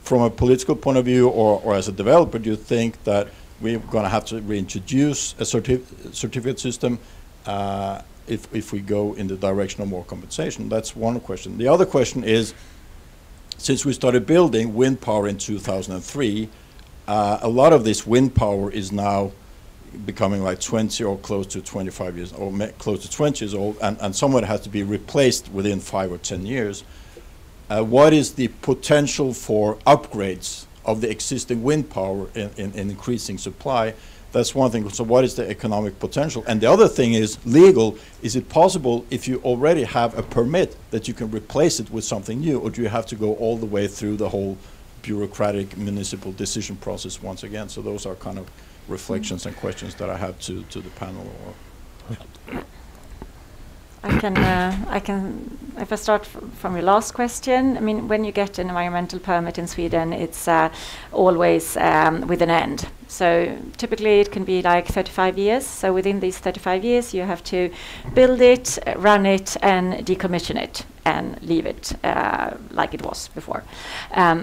from a political point of view, or as a developer, do you think that we're going to have to reintroduce a certificate system if we go in the direction of more compensation? That's one question. The other question is, since we started building wind power in 2003, a lot of this wind power is now becoming like 20 or close to 25 years or close to 20 years old, and some of it has to be replaced within 5 or 10 years. What is the potential for upgrades of the existing wind power in increasing supply? That's one thing. So what is the economic potential? And the other thing is legal. Is it possible, if you already have a permit, that you can replace it with something new, or do you have to go all the way through the whole bureaucratic municipal decision process once again? So those are kind of reflections and questions that I have to the panel. I can, if I start from your last question, I mean, when you get an environmental permit in Sweden, it's always with an end. So typically it can be like 35 years. So within these 35 years, you have to build it, run it, and decommission it, and leave it like it was before.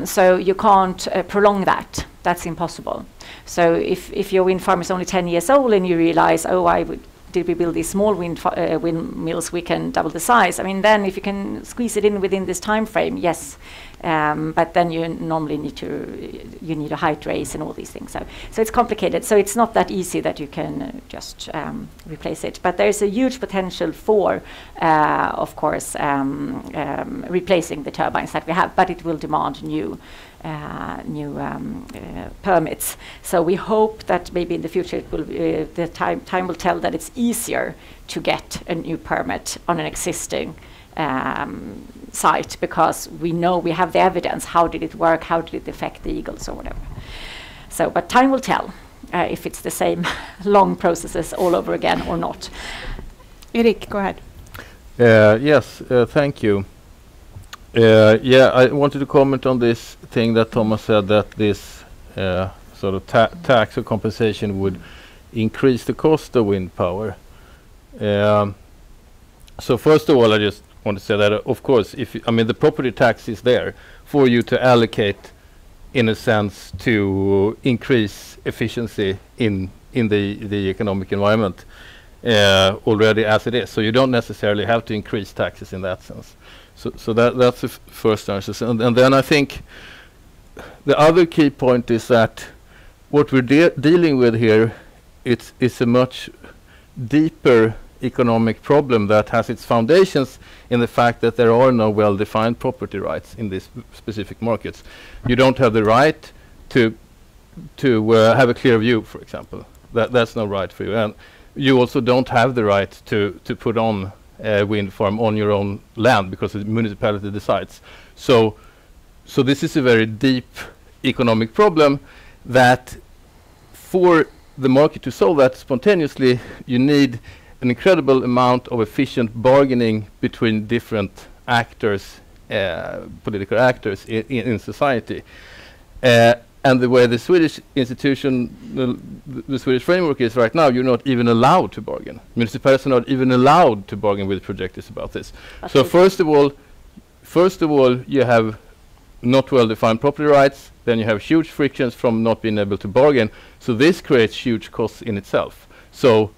So you can't prolong that. That's impossible. So if your wind farm is only 10 years old and you realize, oh, did we build these small windmills, we can double the size. I mean, then if you can squeeze it in within this time frame, yes. But then you normally need a height raise and all these things. So it's complicated. So it's not that easy that you can just replace it. But there's a huge potential for, of course, replacing the turbines that we have. But it will demand new permits. So we hope that maybe in the future it will the time will tell that it's easier to get a new permit on an existing site, because we know we have the evidence. How did it work? How did it affect the eagles or whatever? So, but time will tell if it's the same long processes all over again or not. Erik, go ahead. Yes, thank you. Yeah, I wanted to comment on this thing that Thomas said, that this sort of tax or compensation would increase the cost of wind power. So first of all, I just want to say that, of course, I mean, the property tax is there for you to allocate, in a sense, to increase efficiency in the economic environment already as it is. So you don't necessarily have to increase taxes in that sense. So that's the first answer. And then I think the other key point is that what we're dealing with here, it's a much deeper economic problem that has its foundations in the fact that there are no well-defined property rights in these specific markets. You don't have the right to have a clear view, for example. That's no right for you. And you also don't have the right to put on a wind farm on your own land, because the municipality decides. So this is a very deep economic problem that, for the market to solve that spontaneously, you need an incredible amount of efficient bargaining between different actors, political actors in society. And the way the Swedish institution, the Swedish framework is right now, you're not even allowed to bargain. Municipalities are not even allowed to bargain with projectors about this. So first of all, you have not well-defined property rights. Then you have huge frictions from not being able to bargain. So this creates huge costs in itself. So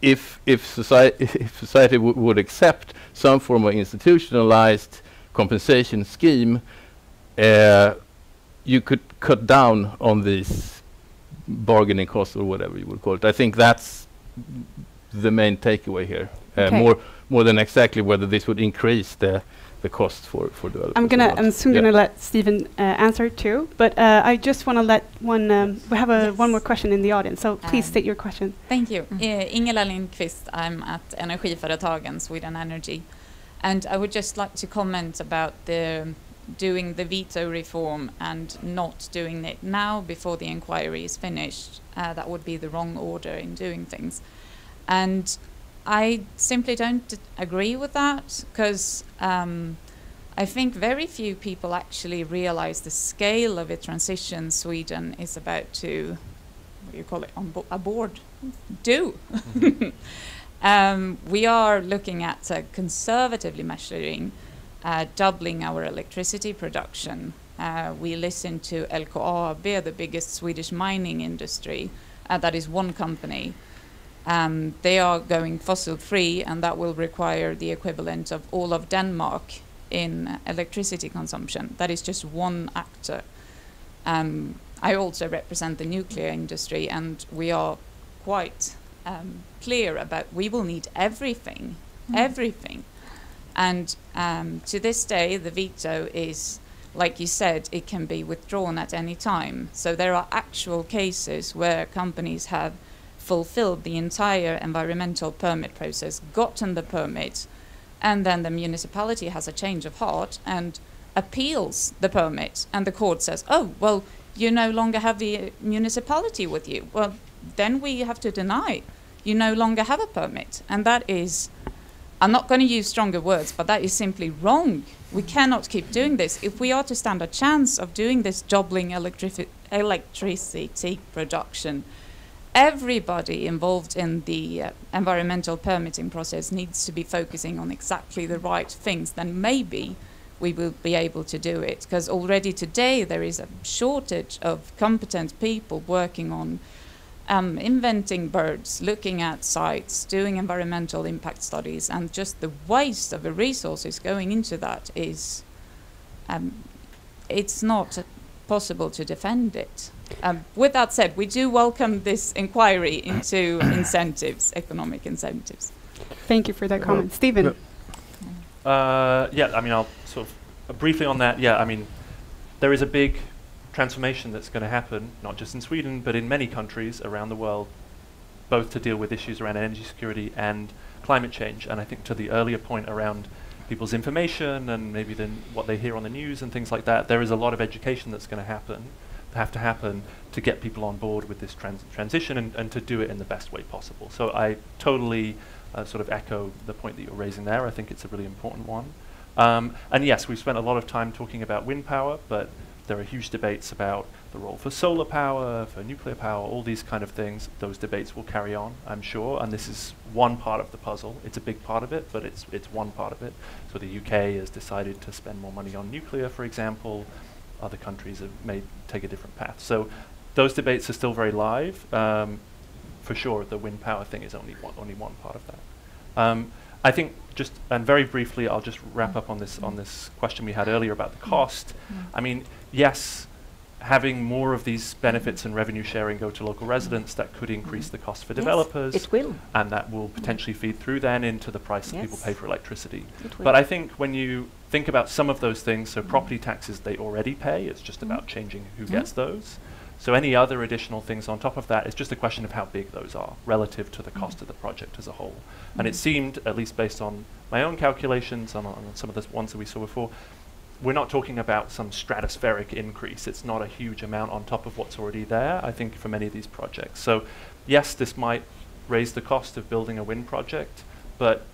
if society would accept some form of institutionalized compensation scheme, you could cut down on these bargaining costs, or whatever you would call it. I think that's the main takeaway here. More than exactly whether this would increase the cost for developers. I'm soon gonna let Stephen answer too, but I just want to let we have one more question in the audience, so please state your question. Thank you. Ingela Lindqvist, I'm at Energiföretagen, Sweden Energy, and I would just like to comment about doing the veto reform and not doing it now before the inquiry is finished. That would be the wrong order in doing things. And I simply don't agree with that, because I think very few people actually realize the scale of a transition Sweden is about to, what do you call it, do. We are looking at conservatively measuring doubling our electricity production. We listen to LKAB, the biggest Swedish mining industry. That is one company. They are going fossil free, and that will require the equivalent of all of Denmark in electricity consumption. That is just one actor. I also represent the nuclear industry, and we are quite clear about we will need everything, everything. And to this day, the veto is, like you said, it can be withdrawn at any time. So there are actual cases where companies have fulfilled the entire environmental permit process, gotten the permit, and then the municipality has a change of heart and appeals the permit, and the court says, oh, well, you no longer have the municipality with you. Well, then we have to deny you no longer have a permit. And that is, I'm not going to use stronger words, but that is simply wrong. We cannot keep doing this. If we are to stand a chance of doing this doubling electricity production, everybody involved in the environmental permitting process needs to be focusing on exactly the right things. Then maybe we will be able to do it. Because already today there is a shortage of competent people working on inventing birds, looking at sites, doing environmental impact studies, and just the waste of the resources going into that is, it's not possible to defend it. With that said, we do welcome this inquiry into incentives, economic incentives. Thank you for that comment. Stephen? Yeah, I mean, I'll sort of briefly on that. Yeah, I mean, there is a big transformation that's going to happen, not just in Sweden, but in many countries around the world, both to deal with issues around energy security and climate change. And I think to the earlier point around people's information and maybe then what they hear on the news and things like that, there is a lot of education that's going to have to happen to get people on board with this transition and to do it in the best way possible. So I totally sort of echo the point that you're raising there. I think it's a really important one. And yes, we've spent a lot of time talking about wind power, but there are huge debates about the role for solar power, for nuclear power, all these kind of things. Those debates will carry on, I'm sure, and this is one part of the puzzle. It's a big part of it, but it's one part of it. So the UK has decided to spend more money on nuclear, for example. Other countries may take a different path. So those debates are still very live. For sure, the wind power thing is only one part of that. I think just, and very briefly, I'll just wrap up on this question we had earlier about the cost. I mean, yes, having more of these benefits and revenue sharing go to local residents, that could increase the cost for developers. It will. And that will potentially feed through then into the price that people pay for electricity. It will. But I think when you think about some of those things, so property taxes they already pay, it's just about changing who gets those. So any other additional things on top of that, it's just a question of how big those are relative to the cost of the project as a whole. And it seemed, at least based on my own calculations on some of the ones that we saw before, we're not talking about some stratospheric increase. It's not a huge amount on top of what's already there, I think, for many of these projects. So yes, this might raise the cost of building a wind project, but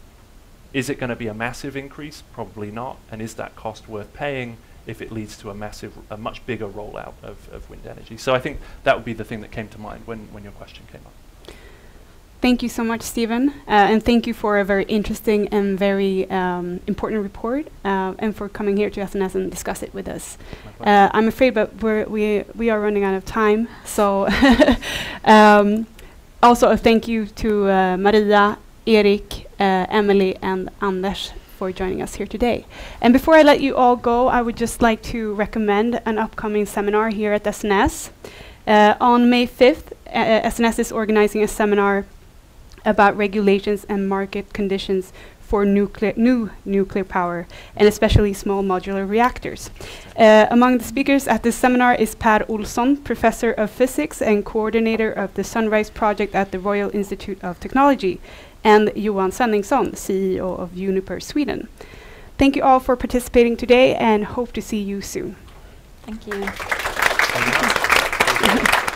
is it going to be a massive increase? Probably not. And is that cost worth paying if it leads to a much bigger rollout of wind energy? So I think that would be the thing that came to mind when your question came up. Thank you so much, Stephen, and thank you for a very interesting and very important report, and for coming here to SNS and discuss it with us. I'm afraid, but we are running out of time. So, also a thank you to Maria, Erik, Emmyly, and Anders for joining us here today. And before I let you all go, I would just like to recommend an upcoming seminar here at SNS. On May 5th, SNS is organizing a seminar about regulations and market conditions for new nuclear power, and especially small modular reactors. Among the speakers at this seminar is Per Olsson, Professor of Physics and Coordinator of the Sunrise Project at the Royal Institute of Technology, and Johan Svenningsson, CEO of Uniper Sweden. Thank you all for participating today, and hope to see you soon. Thank you. Thank you.